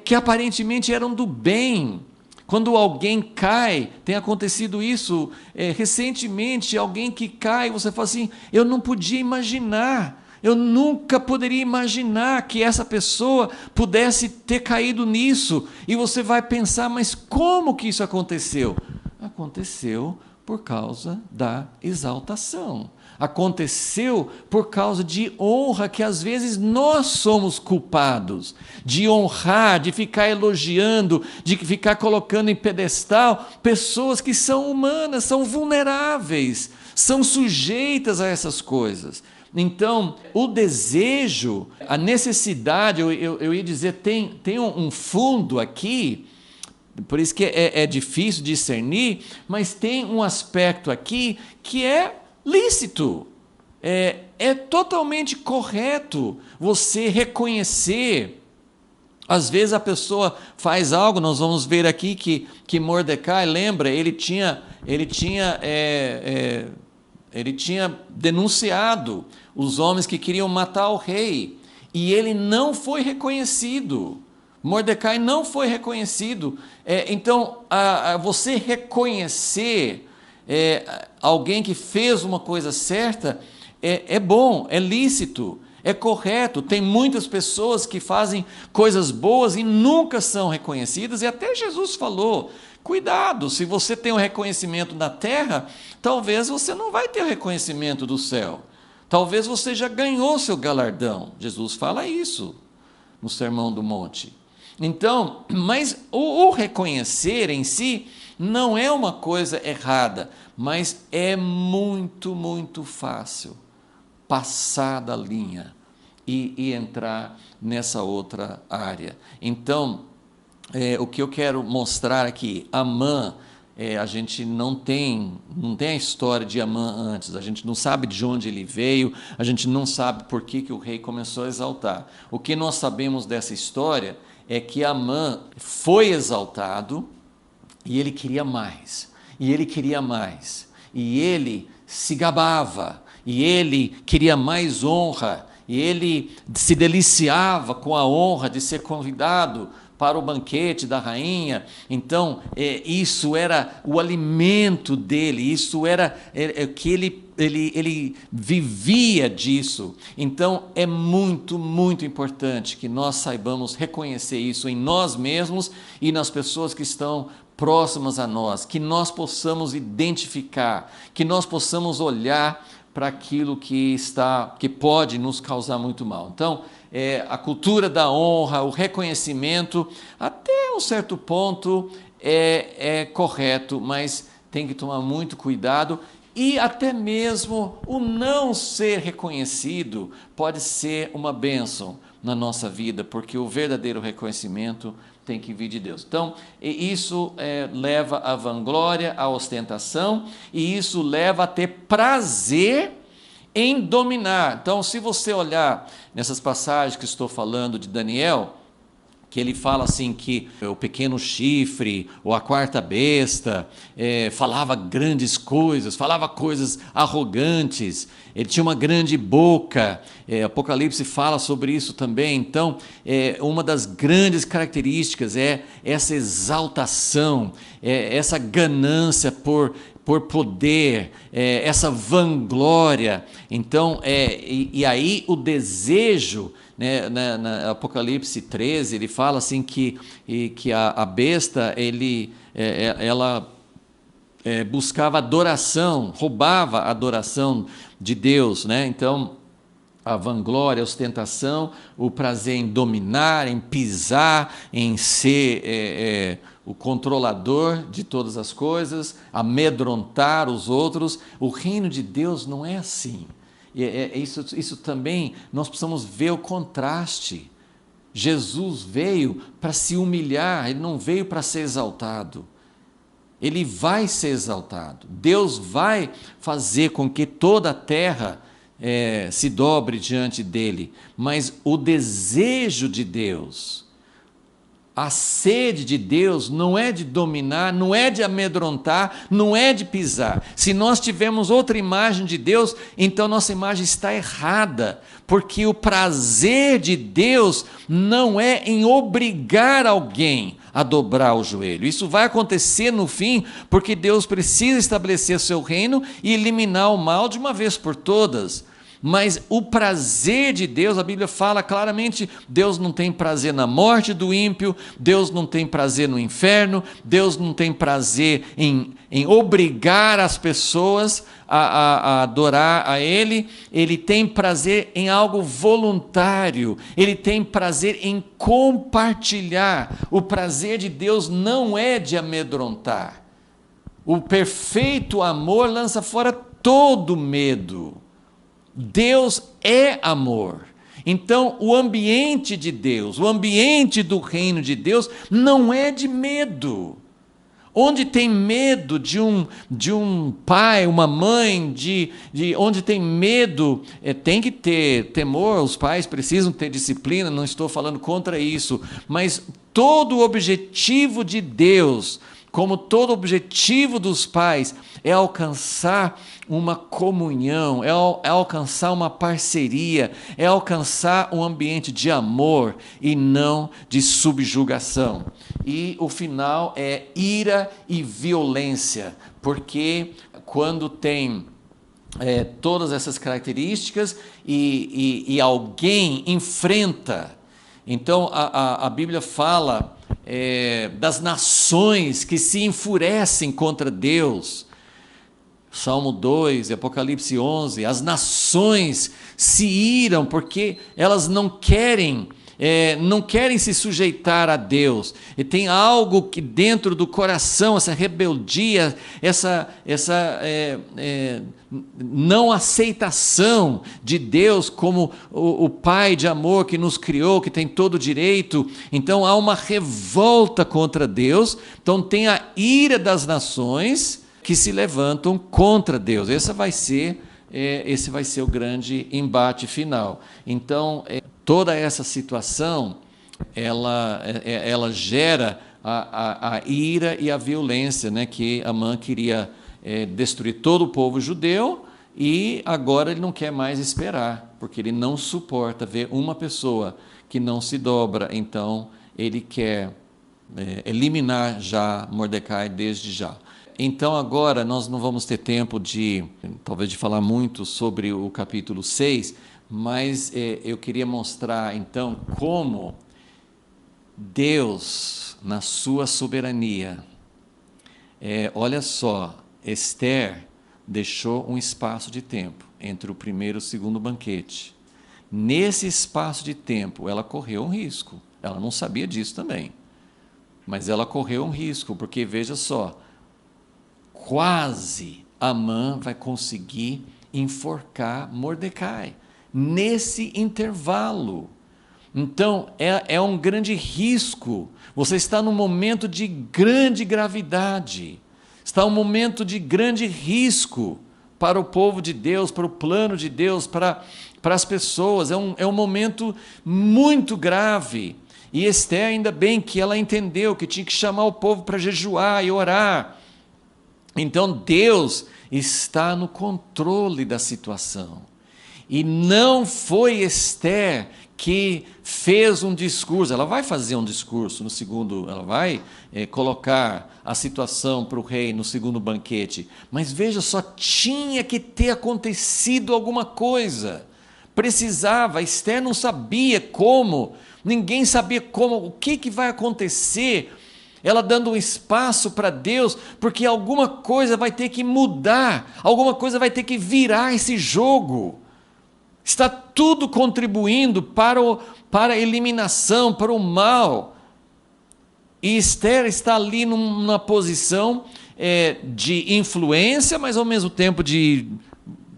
que aparentemente eram do bem. Quando alguém cai, tem acontecido isso recentemente, alguém que cai, você fala assim, eu não podia imaginar, eu nunca poderia imaginar que essa pessoa pudesse ter caído nisso. E você vai pensar, mas como que isso aconteceu? Aconteceu por causa da exaltação. Aconteceu por causa de honra, que às vezes nós somos culpados de honrar, de ficar elogiando, de ficar colocando em pedestal pessoas que são humanas, são vulneráveis, são sujeitas a essas coisas. Então, o desejo, a necessidade, eu ia dizer, tem um fundo aqui, por isso que é difícil discernir, mas tem um aspecto aqui que é lícito. É totalmente correto você reconhecer. Às vezes a pessoa faz algo, nós vamos ver aqui que Mordecai, lembra, ele tinha denunciado os homens que queriam matar o rei, e ele não foi reconhecido. Mordecai não foi reconhecido. Então, você reconhecer alguém que fez uma coisa certa é bom, é lícito, é correto. Tem muitas pessoas que fazem coisas boas e nunca são reconhecidas, e até Jesus falou, cuidado, se você tem um reconhecimento na terra, talvez você não vai ter o reconhecimento do céu. Talvez você já ganhou seu galardão. Jesus fala isso no Sermão do Monte. Então, mas o reconhecer em si não é uma coisa errada, mas é muito, muito fácil passar da linha e entrar nessa outra área. Então, o que eu quero mostrar aqui, Amã, a gente não tem a história de Amã antes, a gente não sabe de onde ele veio, a gente não sabe por que o rei começou a exaltar. O que nós sabemos dessa história é que Amã foi exaltado e ele queria mais, e ele queria mais, e ele se gabava, e ele queria mais honra, e ele se deliciava com a honra de ser convidado para o banquete da rainha. Então, isso era o alimento dele, isso era que ele vivia disso. Então, é muito, muito importante que nós saibamos reconhecer isso em nós mesmos e nas pessoas que estão próximas a nós, que nós possamos identificar, que nós possamos olhar para aquilo que pode nos causar muito mal. Então, a cultura da honra, o reconhecimento, até um certo ponto é correto, mas tem que tomar muito cuidado, e até mesmo o não ser reconhecido pode ser uma bênção na nossa vida, porque o verdadeiro reconhecimento tem que vir de Deus. Então, isso leva à vanglória, à ostentação, e isso leva a ter prazer em dominar. Então, se você olhar nessas passagens que estou falando de Daniel, que ele fala assim que o pequeno chifre, ou a quarta besta, falava grandes coisas, falava coisas arrogantes, ele tinha uma grande boca, Apocalipse fala sobre isso também. Então, uma das grandes características é essa exaltação, essa ganância por poder, essa vanglória. Então, e aí o desejo, né, na Apocalipse 13, ele fala assim que a besta, ela buscava adoração, roubava a adoração de Deus, né? Então, a vanglória, a ostentação, o prazer em dominar, em pisar, em ser o controlador de todas as coisas, amedrontar os outros. O reino de Deus não é assim. Isso também, nós precisamos ver o contraste. Jesus veio para se humilhar, ele não veio para ser exaltado. Ele vai ser exaltado. Deus vai fazer com que toda a terra se dobre diante dele. Mas o desejo de Deus, a sede de Deus não é de dominar, não é de amedrontar, não é de pisar. Se nós tivermos outra imagem de Deus, então nossa imagem está errada, porque o prazer de Deus não é em obrigar alguém a dobrar o joelho. Isso vai acontecer no fim, porque Deus precisa estabelecer seu reino e eliminar o mal de uma vez por todas. Mas o prazer de Deus, a Bíblia fala claramente, Deus não tem prazer na morte do ímpio, Deus não tem prazer no inferno, Deus não tem prazer em obrigar as pessoas a adorar a Ele. Ele tem prazer em algo voluntário, Ele tem prazer em compartilhar. O prazer de Deus não é de amedrontar. O perfeito amor lança fora todo medo. Deus é amor. Então, o ambiente de Deus, o ambiente do reino de Deus, não é de medo. Onde tem medo de um pai, uma mãe, onde tem medo, tem que ter temor, os pais precisam ter disciplina, não estou falando contra isso, mas todo o objetivo de Deus, como todo objetivo dos pais, é alcançar uma comunhão, é alcançar uma parceria, é alcançar um ambiente de amor e não de subjugação. E o final é ira e violência, porque quando tem todas essas características e alguém enfrenta, então a Bíblia fala das nações que se enfurecem contra Deus. Salmo 2, Apocalipse 11, as nações se iram porque elas não querem se sujeitar a Deus. E tem algo que dentro do coração, essa rebeldia, essa não aceitação de Deus como o Pai de amor que nos criou, que tem todo o direito. Então há uma revolta contra Deus, então tem a ira das nações que se levantam contra Deus. Esse vai ser o grande embate final. Então, toda essa situação, ela gera a ira e a violência, né, que Amã queria destruir todo o povo judeu, e agora ele não quer mais esperar, porque ele não suporta ver uma pessoa que não se dobra. Então, ele quer eliminar já Mordecai desde já. Então agora nós não vamos ter tempo talvez de falar muito sobre o capítulo 6, mas eu queria mostrar então como Deus, na sua soberania, olha só, Esther deixou um espaço de tempo entre o primeiro e o segundo banquete. Nesse espaço de tempo ela correu um risco, ela não sabia disso também, mas ela correu um risco, porque veja só, quase Amã vai conseguir enforcar Mordecai nesse intervalo. Então é um grande risco. Você está num momento de grande gravidade, está um momento de grande risco para o povo de Deus, para o plano de Deus, para as pessoas. É um momento muito grave. E Esther, ainda bem que ela entendeu que tinha que chamar o povo para jejuar e orar. Então Deus está no controle da situação. E não foi Esther que fez um discurso. Ela vai fazer um discurso no segundo, ela vai colocar a situação para o rei no segundo banquete. Mas veja só, tinha que ter acontecido alguma coisa. Precisava, Esther não sabia como, ninguém sabia como, o que vai acontecer. Ela dando um espaço para Deus, porque alguma coisa vai ter que mudar, alguma coisa vai ter que virar esse jogo. Está tudo contribuindo para a eliminação, para o mal. E Esther está ali numa posição de influência, mas ao mesmo tempo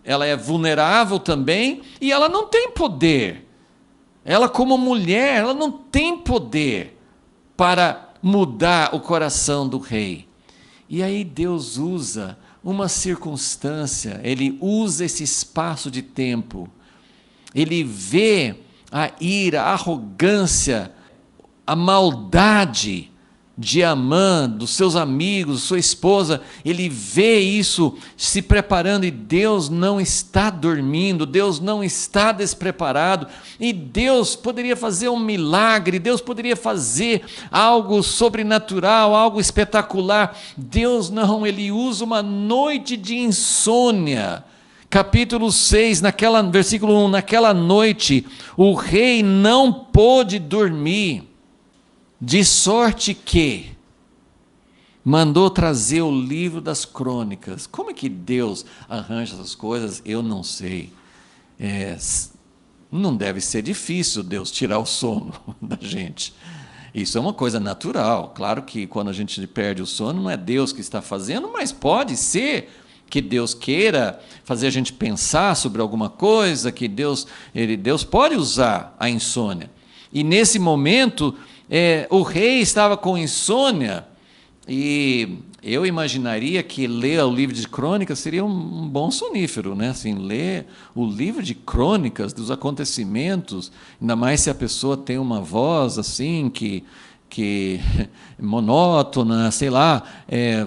ela é vulnerável também, e ela não tem poder. Ela, como mulher, ela não tem poder para mudar o coração do rei. E aí Deus usa uma circunstância, ele usa esse espaço de tempo. Ele vê a ira, a arrogância, a maldade de Amã, dos seus amigos, sua esposa. Ele vê isso se preparando e Deus não está dormindo, Deus não está despreparado. E Deus poderia fazer um milagre, Deus poderia fazer algo sobrenatural, algo espetacular. Deus não, ele usa uma noite de insônia. Capítulo 6, versículo 1, naquela noite, o rei não pôde dormir, de sorte que mandou trazer o livro das crônicas. Como é que Deus arranja essas coisas? Eu não sei. Não deve ser difícil Deus tirar o sono da gente. Isso é uma coisa natural. Claro que quando a gente perde o sono, não é Deus que está fazendo, mas pode ser que Deus queira fazer a gente pensar sobre alguma coisa, que Deus pode usar a insônia. E nesse momento, o rei estava com insônia, e eu imaginaria que ler o livro de crônicas seria um bom sonífero, né? Assim, ler o livro de crônicas dos acontecimentos, ainda mais se a pessoa tem uma voz assim, que monótona, sei lá,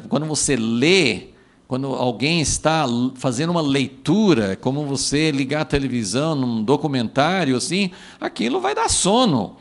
quando você lê, quando alguém está fazendo uma leitura, como você ligar a televisão num documentário, assim, aquilo vai dar sono.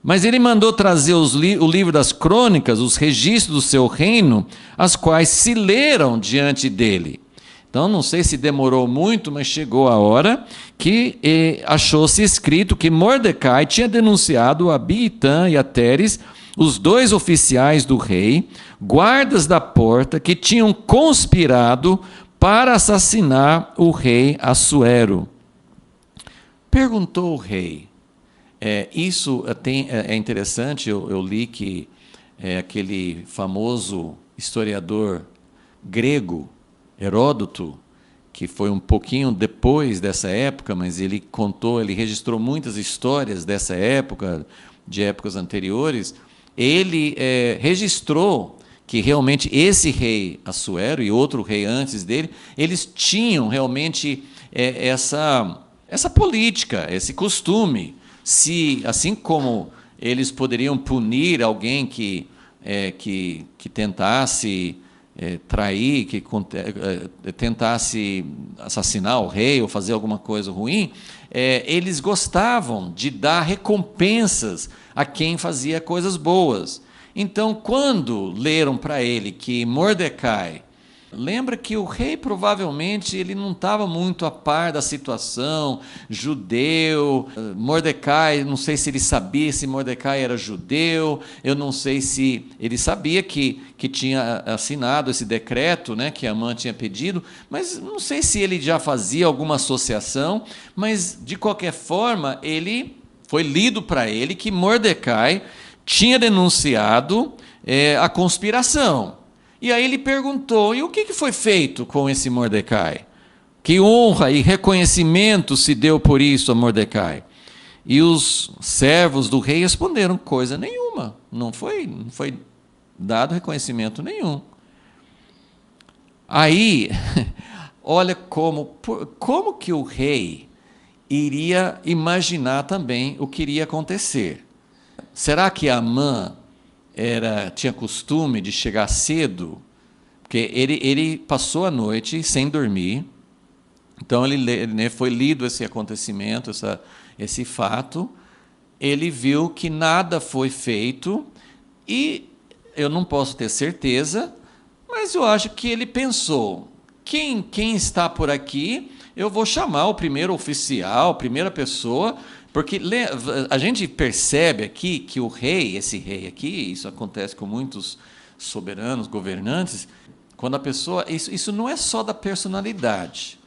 Mas ele mandou trazer o livro das crônicas, os registros do seu reino, as quais se leram diante dele. Então, não sei se demorou muito, mas chegou a hora que achou-se escrito que Mordecai tinha denunciado a Bigtã e a Teres, os dois oficiais do rei, guardas da porta, que tinham conspirado para assassinar o rei Assuero. Perguntou o rei. Isso é interessante, eu li que aquele famoso historiador grego, Heródoto, que foi um pouquinho depois dessa época, mas ele registrou muitas histórias dessa época, de épocas anteriores. Ele registrou que realmente esse rei Assuero e outro rei antes dele, eles tinham realmente essa política, esse costume. Assim como eles poderiam punir alguém que tentasse trair, que tentasse assassinar o rei ou fazer alguma coisa ruim, eles gostavam de dar recompensas a quem fazia coisas boas. Então, quando leram para ele que Mordecai, lembra que o rei provavelmente ele não estava muito a par da situação, judeu, Mordecai, não sei se ele sabia se Mordecai era judeu, eu não sei se ele sabia que tinha assinado esse decreto, né, que Amã tinha pedido, mas não sei se ele já fazia alguma associação, mas de qualquer forma, foi lido para ele que Mordecai tinha denunciado a conspiração. E aí ele perguntou, e o que foi feito com esse Mordecai? Que honra e reconhecimento se deu por isso a Mordecai? E os servos do rei responderam, coisa nenhuma, não foi dado reconhecimento nenhum. Aí, olha como que o rei iria imaginar também o que iria acontecer. será que Amã tinha costume de chegar cedo? Porque ele passou a noite sem dormir. Então, foi lido esse acontecimento, esse fato. Ele viu que nada foi feito e eu não posso ter certeza, mas eu acho que ele pensou, quem está por aqui, eu vou chamar o primeiro oficial, a primeira pessoa, porque a gente percebe aqui que o rei, esse rei aqui, isso acontece com muitos soberanos, governantes, quando a pessoa, isso não é só da personalidade,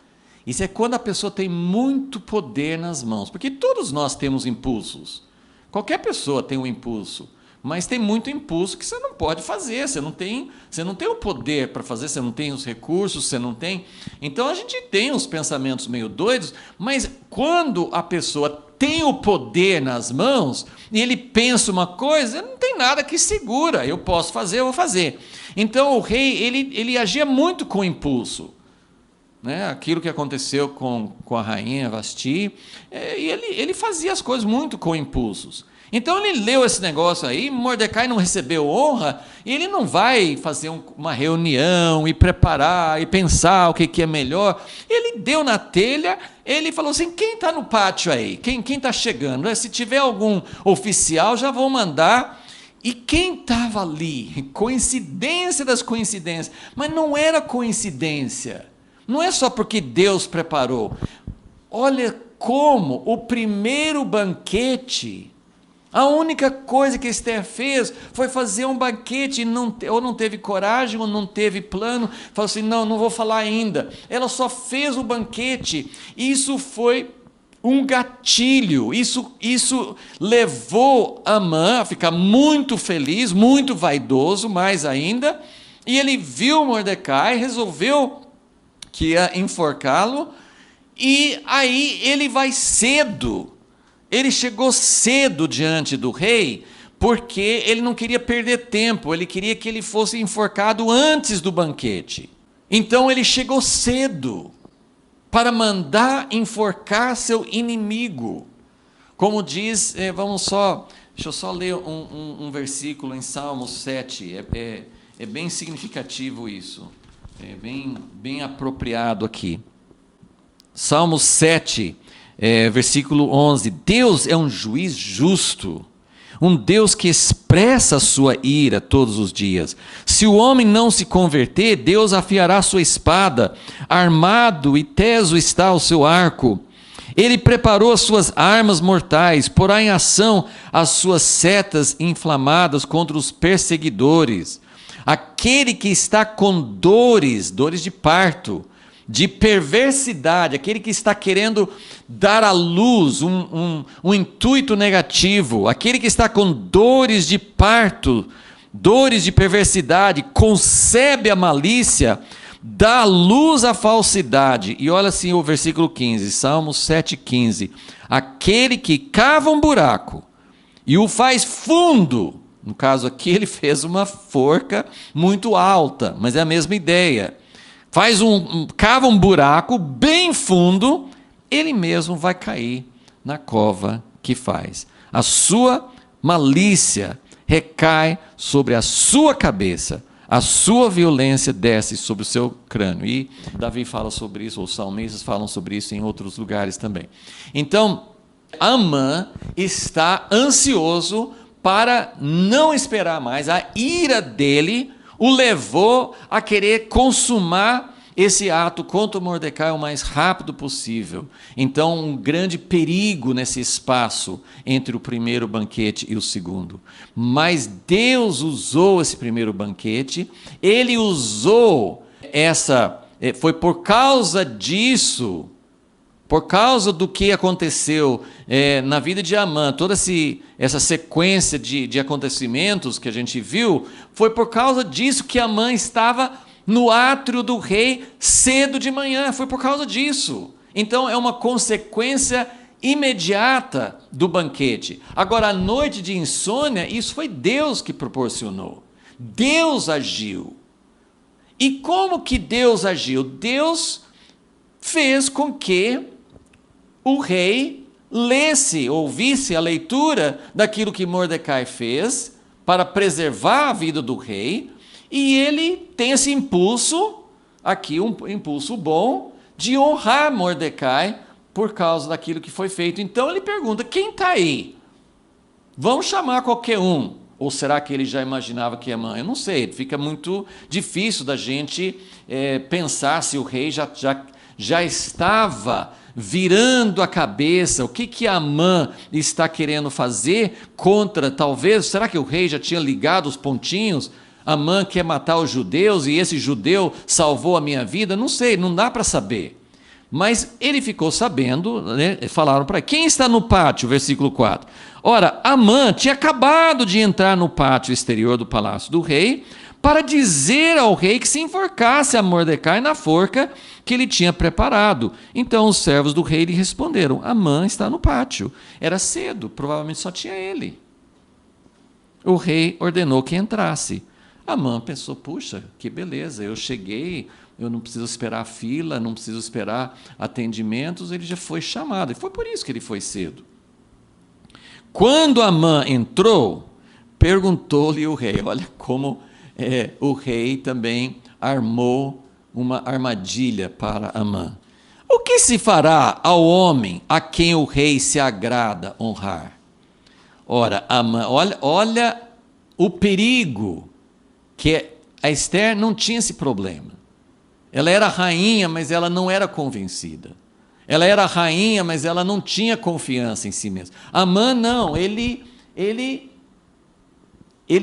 isso é quando a pessoa tem muito poder nas mãos, porque todos nós temos impulsos, qualquer pessoa tem um impulso, mas tem muito impulso que você não pode fazer, você não tem o poder para fazer, você não tem os recursos, você não tem. Então a gente tem os pensamentos meio doidos, mas quando a pessoa tem o poder nas mãos e ele pensa uma coisa, não tem nada que segura, eu posso fazer, eu vou fazer. Então o rei, ele agia muito com impulso. Né? Aquilo que aconteceu com a rainha Vasti, e ele fazia as coisas muito com impulsos. Então ele leu esse negócio aí, Mordecai não recebeu honra, e ele não vai fazer uma reunião e preparar e pensar o que é melhor. Ele deu na telha, ele falou assim, quem está no pátio aí? Quem está chegando? Se tiver algum oficial, já vou mandar. E quem estava ali? Coincidência das coincidências, mas não era coincidência. Não é só porque Deus preparou. Olha como o primeiro banquete, a única coisa que Esther fez foi fazer um banquete, ou não teve coragem, ou não teve plano, falou assim, não vou falar ainda. Ela só fez o banquete, isso foi um gatilho, isso levou Amã a ficar muito feliz, muito vaidoso, mais ainda, e ele viu Mordecai, resolveu que ia enforcá-lo, e aí ele vai cedo. Ele chegou cedo diante do rei, porque ele não queria perder tempo, ele queria que ele fosse enforcado antes do banquete. Então ele chegou cedo, para mandar enforcar seu inimigo. Como diz, deixa eu só ler um versículo em Salmos 7, é bem significativo isso, é bem apropriado aqui. Salmos 7, versículo 11, Deus é um juiz justo, um Deus que expressa a sua ira todos os dias. Se o homem não se converter, Deus afiará sua espada, armado e teso está o seu arco. Ele preparou as suas armas mortais, porá em ação as suas setas inflamadas contra os perseguidores. Aquele que está com dores de parto, de perversidade, aquele que está querendo dar à luz um intuito negativo, aquele que está com dores de parto, dores de perversidade, concebe a malícia, dá à luz a falsidade. E olha assim o versículo 15, Salmos 7,15. Aquele que cava um buraco e o faz fundo, no caso aqui ele fez uma forca muito alta, mas é a mesma ideia. Cava um buraco bem fundo, ele mesmo vai cair na cova que faz. A sua malícia recai sobre a sua cabeça, a sua violência desce sobre o seu crânio. E Davi fala sobre isso, os salmistas falam sobre isso em outros lugares também. Então, Amã está ansioso para não esperar mais, a ira dele o levou a querer consumar esse ato contra Mordecai o mais rápido possível. Então, um grande perigo nesse espaço entre o primeiro banquete e o segundo. Mas Deus usou esse primeiro banquete, ele usou foi por causa disso, por causa do que aconteceu na vida de Amã, toda essa sequência de acontecimentos que a gente viu, foi por causa disso que Amã estava no átrio do rei cedo de manhã, foi por causa disso. Então é uma consequência imediata do banquete. Agora, a noite de insônia, isso foi Deus que proporcionou. Deus agiu. E como que Deus agiu? Deus fez com que o rei lesse, ouvisse a leitura daquilo que Mordecai fez para preservar a vida do rei, e ele tem esse impulso, aqui um impulso bom, de honrar Mordecai por causa daquilo que foi feito. Então ele pergunta: quem está aí? Vamos chamar qualquer um. Ou será que ele já imaginava que Amã? Eu não sei, fica muito difícil da gente pensar se o rei já estava virando a cabeça. O que Amã está querendo fazer contra, talvez, será que o rei já tinha ligado os pontinhos? Amã quer matar os judeus e esse judeu salvou a minha vida? Não sei, não dá para saber. Mas ele ficou sabendo, né? Falaram para ele: quem está no pátio? Versículo 4. Ora, Amã tinha acabado de entrar no pátio exterior do palácio do rei para dizer ao rei que se enforcasse a Mordecai na forca que ele tinha preparado. Então os servos do rei lhe responderam: Amã está no pátio. Era cedo, provavelmente só tinha ele. O rei ordenou que entrasse. Amã pensou: puxa, que beleza, eu cheguei, eu não preciso esperar fila, não preciso esperar atendimentos, ele já foi chamado. E foi por isso que ele foi cedo. Quando Amã entrou, perguntou-lhe o rei. Olha como o rei também armou uma armadilha para Amã. O que se fará ao homem a quem o rei se agrada honrar? Ora, Amã, olha o perigo, que a Ester não tinha esse problema. Ela era rainha, mas ela não era convencida. Ela era rainha, mas ela não tinha confiança em si mesma. Amã não, ele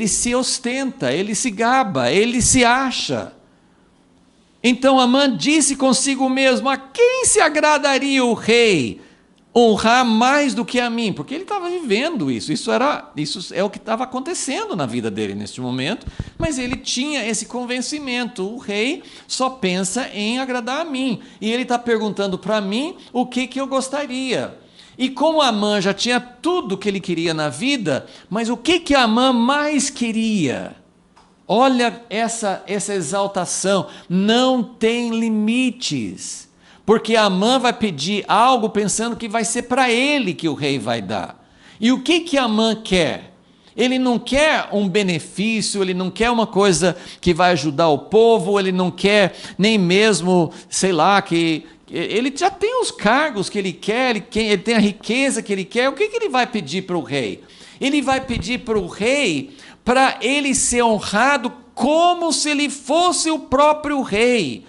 se ostenta, ele se gaba, ele se acha. Então Amã disse consigo mesmo: a quem se agradaria o rei honrar mais do que a mim? Porque ele estava vivendo isso é o que estava acontecendo na vida dele neste momento, mas ele tinha esse convencimento: o rei só pensa em agradar a mim, e ele está perguntando para mim o que eu gostaria. E como Amã já tinha tudo que ele queria na vida, mas o que Amã mais queria? Olha essa exaltação, não tem limites. Porque Amã vai pedir algo pensando que vai ser para ele que o rei vai dar. E o que Amã quer? Ele não quer um benefício, ele não quer uma coisa que vai ajudar o povo, ele não quer nem mesmo, sei lá, que ele já tem os cargos que ele quer, ele tem a riqueza que ele quer. O que ele vai pedir para o rei? Ele vai pedir para o rei para ele ser honrado como se ele fosse o próprio rei.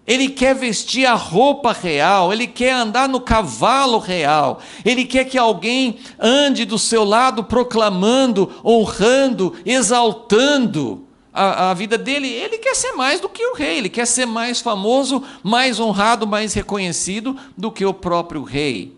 Ele quer vestir a roupa real, ele quer andar no cavalo real, ele quer que alguém ande do seu lado proclamando, honrando, exaltando a vida dele. Ele quer ser mais do que o rei, ele quer ser mais famoso, mais honrado, mais reconhecido do que o próprio rei.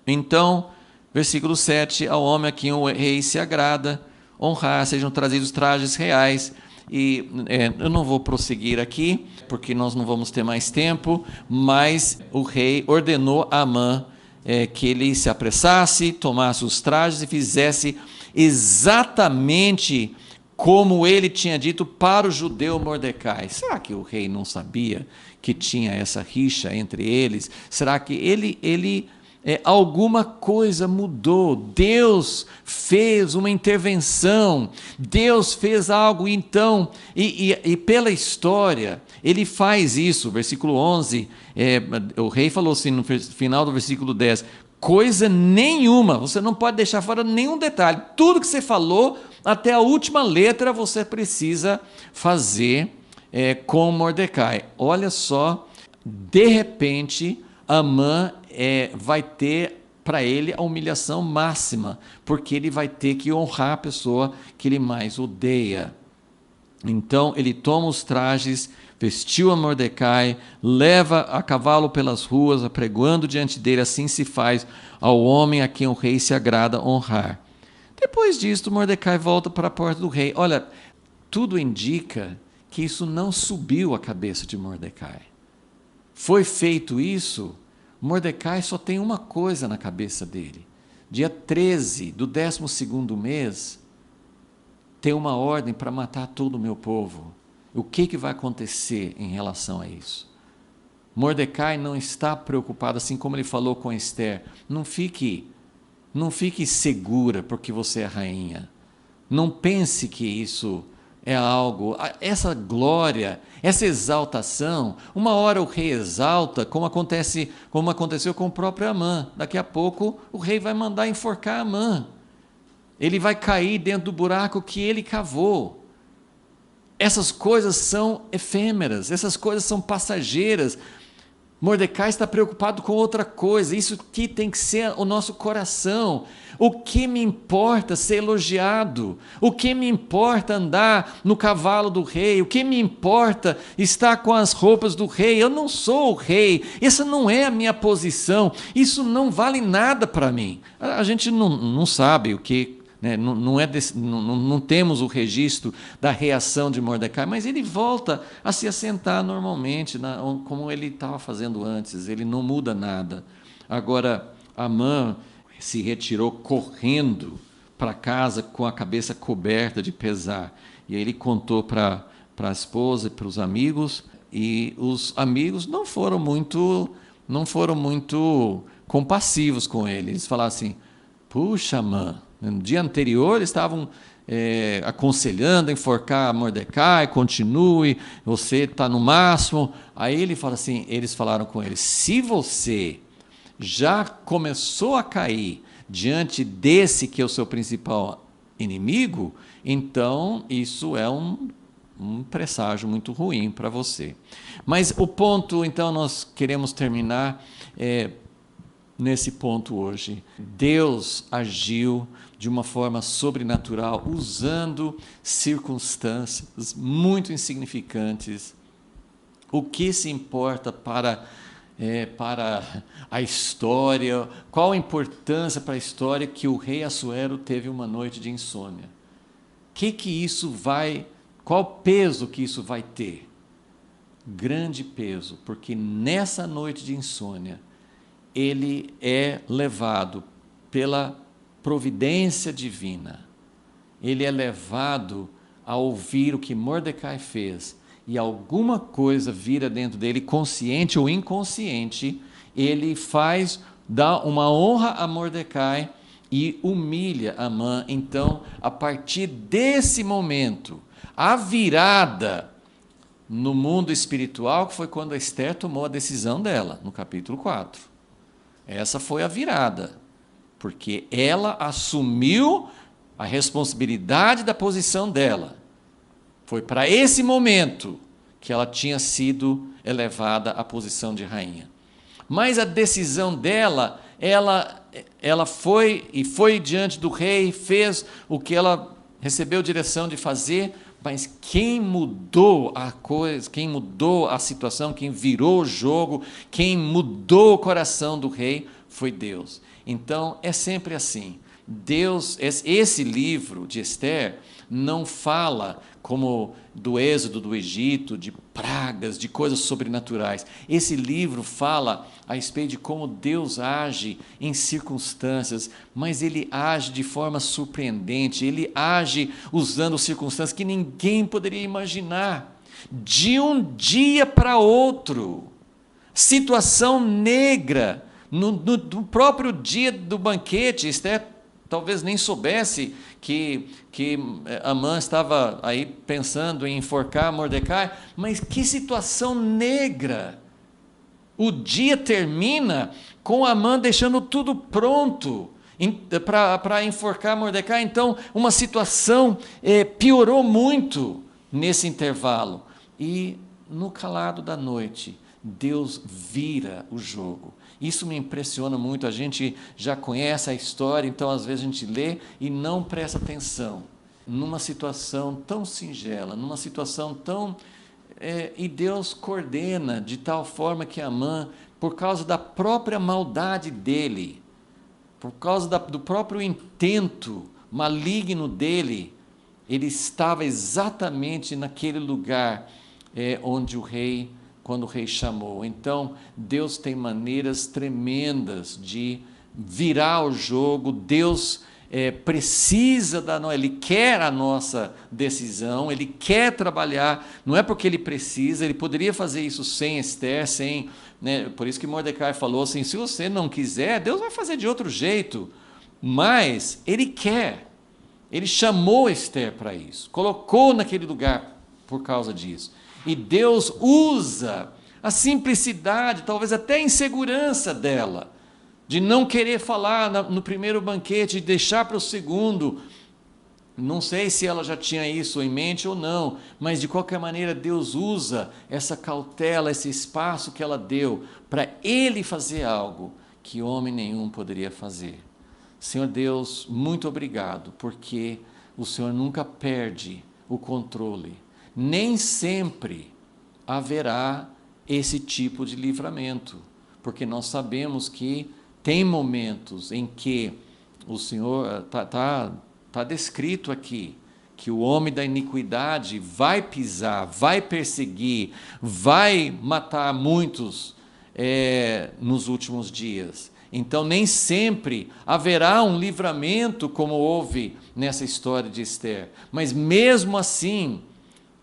Então, versículo 7, ao homem a quem o rei se agrada honrar, sejam trazidos trajes reais. E eu não vou prosseguir aqui, porque nós não vamos ter mais tempo, mas o rei ordenou a Amã que ele se apressasse, tomasse os trajes e fizesse exatamente como ele tinha dito para o judeu Mordecai. Será que o rei não sabia que tinha essa rixa entre eles? Será que alguma coisa mudou? Deus fez uma intervenção, Deus fez algo. Então, e pela história, ele faz isso. Versículo 11, o rei falou assim no final do versículo 10, coisa nenhuma, você não pode deixar fora nenhum detalhe, tudo que você falou, até a última letra, você precisa fazer com Mordecai. Olha só, de repente, Amã vai ter para ele a humilhação máxima, porque ele vai ter que honrar a pessoa que ele mais odeia. Então ele toma os trajes, vestiu a Mordecai, leva a cavalo pelas ruas, apregoando diante dele. Assim se faz ao homem a quem o rei se agrada honrar. Depois disto, Mordecai volta para a porta do rei. Olha, tudo indica que isso não subiu a cabeça de Mordecai. Foi feito isso. Mordecai só tem uma coisa na cabeça dele. Dia 13 do 12º mês, tem uma ordem para matar todo o meu povo. O que vai acontecer em relação a isso? Mordecai não está preocupado, assim como ele falou com Esther. Não fique segura porque você é rainha. Não pense que isso é algo, essa glória, essa exaltação, uma hora o rei exalta, como aconteceu com o próprio Amã. Daqui a pouco o rei vai mandar enforcar Amã. Ele vai cair dentro do buraco que ele cavou. Essas coisas são efêmeras, essas coisas são passageiras. Mordecai está preocupado com outra coisa, isso que tem que ser o nosso coração. O que me importa ser elogiado? O que me importa andar no cavalo do rei? O que me importa estar com as roupas do rei? Eu não sou o rei, essa não é a minha posição, isso não vale nada para mim. A gente não sabe o que... Não temos o registro da reação de Mordecai, mas ele volta a se assentar normalmente, como ele estava fazendo antes, ele não muda nada. Agora, Amã se retirou correndo para casa com a cabeça coberta de pesar, e aí ele contou para a esposa e para os amigos, e os amigos não foram muito compassivos com ele. Eles falaram assim: puxa, Amã, no dia anterior eles estavam aconselhando a enforcar Mordecai, continue, você está no máximo. Aí ele fala assim, eles falaram com ele: se você já começou a cair diante desse que é o seu principal inimigo, então isso é um presságio muito ruim para você. Mas o ponto, então, nós queremos terminar nesse ponto hoje. Deus agiu de uma forma sobrenatural, usando circunstâncias muito insignificantes. O que se importa para a história? Qual a importância para a história que o rei Assuero teve uma noite de insônia? Qual peso que isso vai ter? Grande peso, porque nessa noite de insônia, ele é levado pela providência divina, ele é levado a ouvir o que Mordecai fez, e alguma coisa vira dentro dele, consciente ou inconsciente, ele dá uma honra a Mordecai e humilha Amã. Então, a partir desse momento, a virada no mundo espiritual, que foi quando Esther tomou a decisão dela, no capítulo 4. Essa foi a virada, porque ela assumiu a responsabilidade da posição dela. Foi para esse momento que ela tinha sido elevada à posição de rainha. Mas a decisão dela, ela foi diante do rei, fez o que ela recebeu direção de fazer, mas quem mudou a coisa, quem mudou a situação, quem virou o jogo, quem mudou o coração do rei foi Deus. Então, é sempre assim. Deus, esse livro de Esther não fala como do êxodo do Egito, de pragas, de coisas sobrenaturais. Esse livro fala a respeito de como Deus age em circunstâncias, mas ele age de forma surpreendente, ele age usando circunstâncias que ninguém poderia imaginar. De um dia para outro, situação negra, no próprio dia do banquete. Esther talvez nem soubesse que Amã estava aí pensando em enforcar Mordecai, mas que situação negra! O dia termina com Amã deixando tudo pronto para enforcar Mordecai. Então, uma situação piorou muito nesse intervalo. E no calado da noite, Deus vira o jogo. Isso me impressiona muito. A gente já conhece a história, então às vezes a gente lê e não presta atenção. Numa situação tão singela, numa situação tão... e Deus coordena de tal forma que Amã, por causa da própria maldade dele, por causa do próprio intento maligno dele, ele estava exatamente naquele lugar onde quando o rei chamou. Então, Deus tem maneiras tremendas de virar o jogo. Deus precisa da nós, Ele quer a nossa decisão, Ele quer trabalhar, não é porque Ele precisa, Ele poderia fazer isso sem Esther, sem, né, por isso que Mordecai falou assim, se você não quiser, Deus vai fazer de outro jeito, mas Ele quer, Ele chamou Esther para isso, colocou naquele lugar por causa disso, e Deus usa a simplicidade, talvez até a insegurança dela, de não querer falar no primeiro banquete, de deixar para o segundo. Não sei se ela já tinha isso em mente ou não, mas de qualquer maneira Deus usa essa cautela, esse espaço que ela deu, para Ele fazer algo que homem nenhum poderia fazer. Senhor Deus, muito obrigado, porque o Senhor nunca perde o controle. Nem sempre haverá esse tipo de livramento, porque nós sabemos que tem momentos em que o Senhor está descrito aqui, que o homem da iniquidade vai pisar, vai perseguir, vai matar muitos nos últimos dias. Então nem sempre haverá um livramento como houve nessa história de Esther, mas mesmo assim,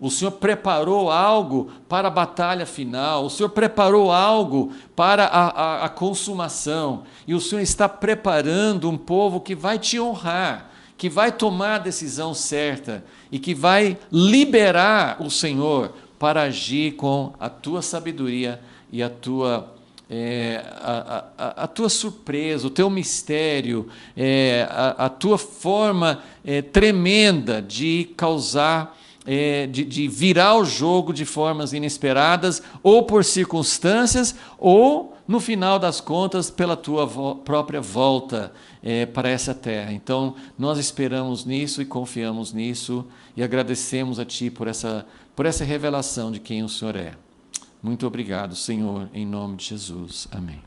o Senhor preparou algo para a batalha final, o Senhor preparou algo para a consumação, e o Senhor está preparando um povo que vai te honrar, que vai tomar a decisão certa e que vai liberar o Senhor para agir com a tua sabedoria e a tua surpresa, o teu mistério, a tua forma tremenda de causar, de virar o jogo de formas inesperadas, ou por circunstâncias, ou, no final das contas, pela tua própria volta para essa terra. Então, nós esperamos nisso e confiamos nisso, e agradecemos a Ti por essa revelação de quem o Senhor é. Muito obrigado, Senhor, em nome de Jesus. Amém.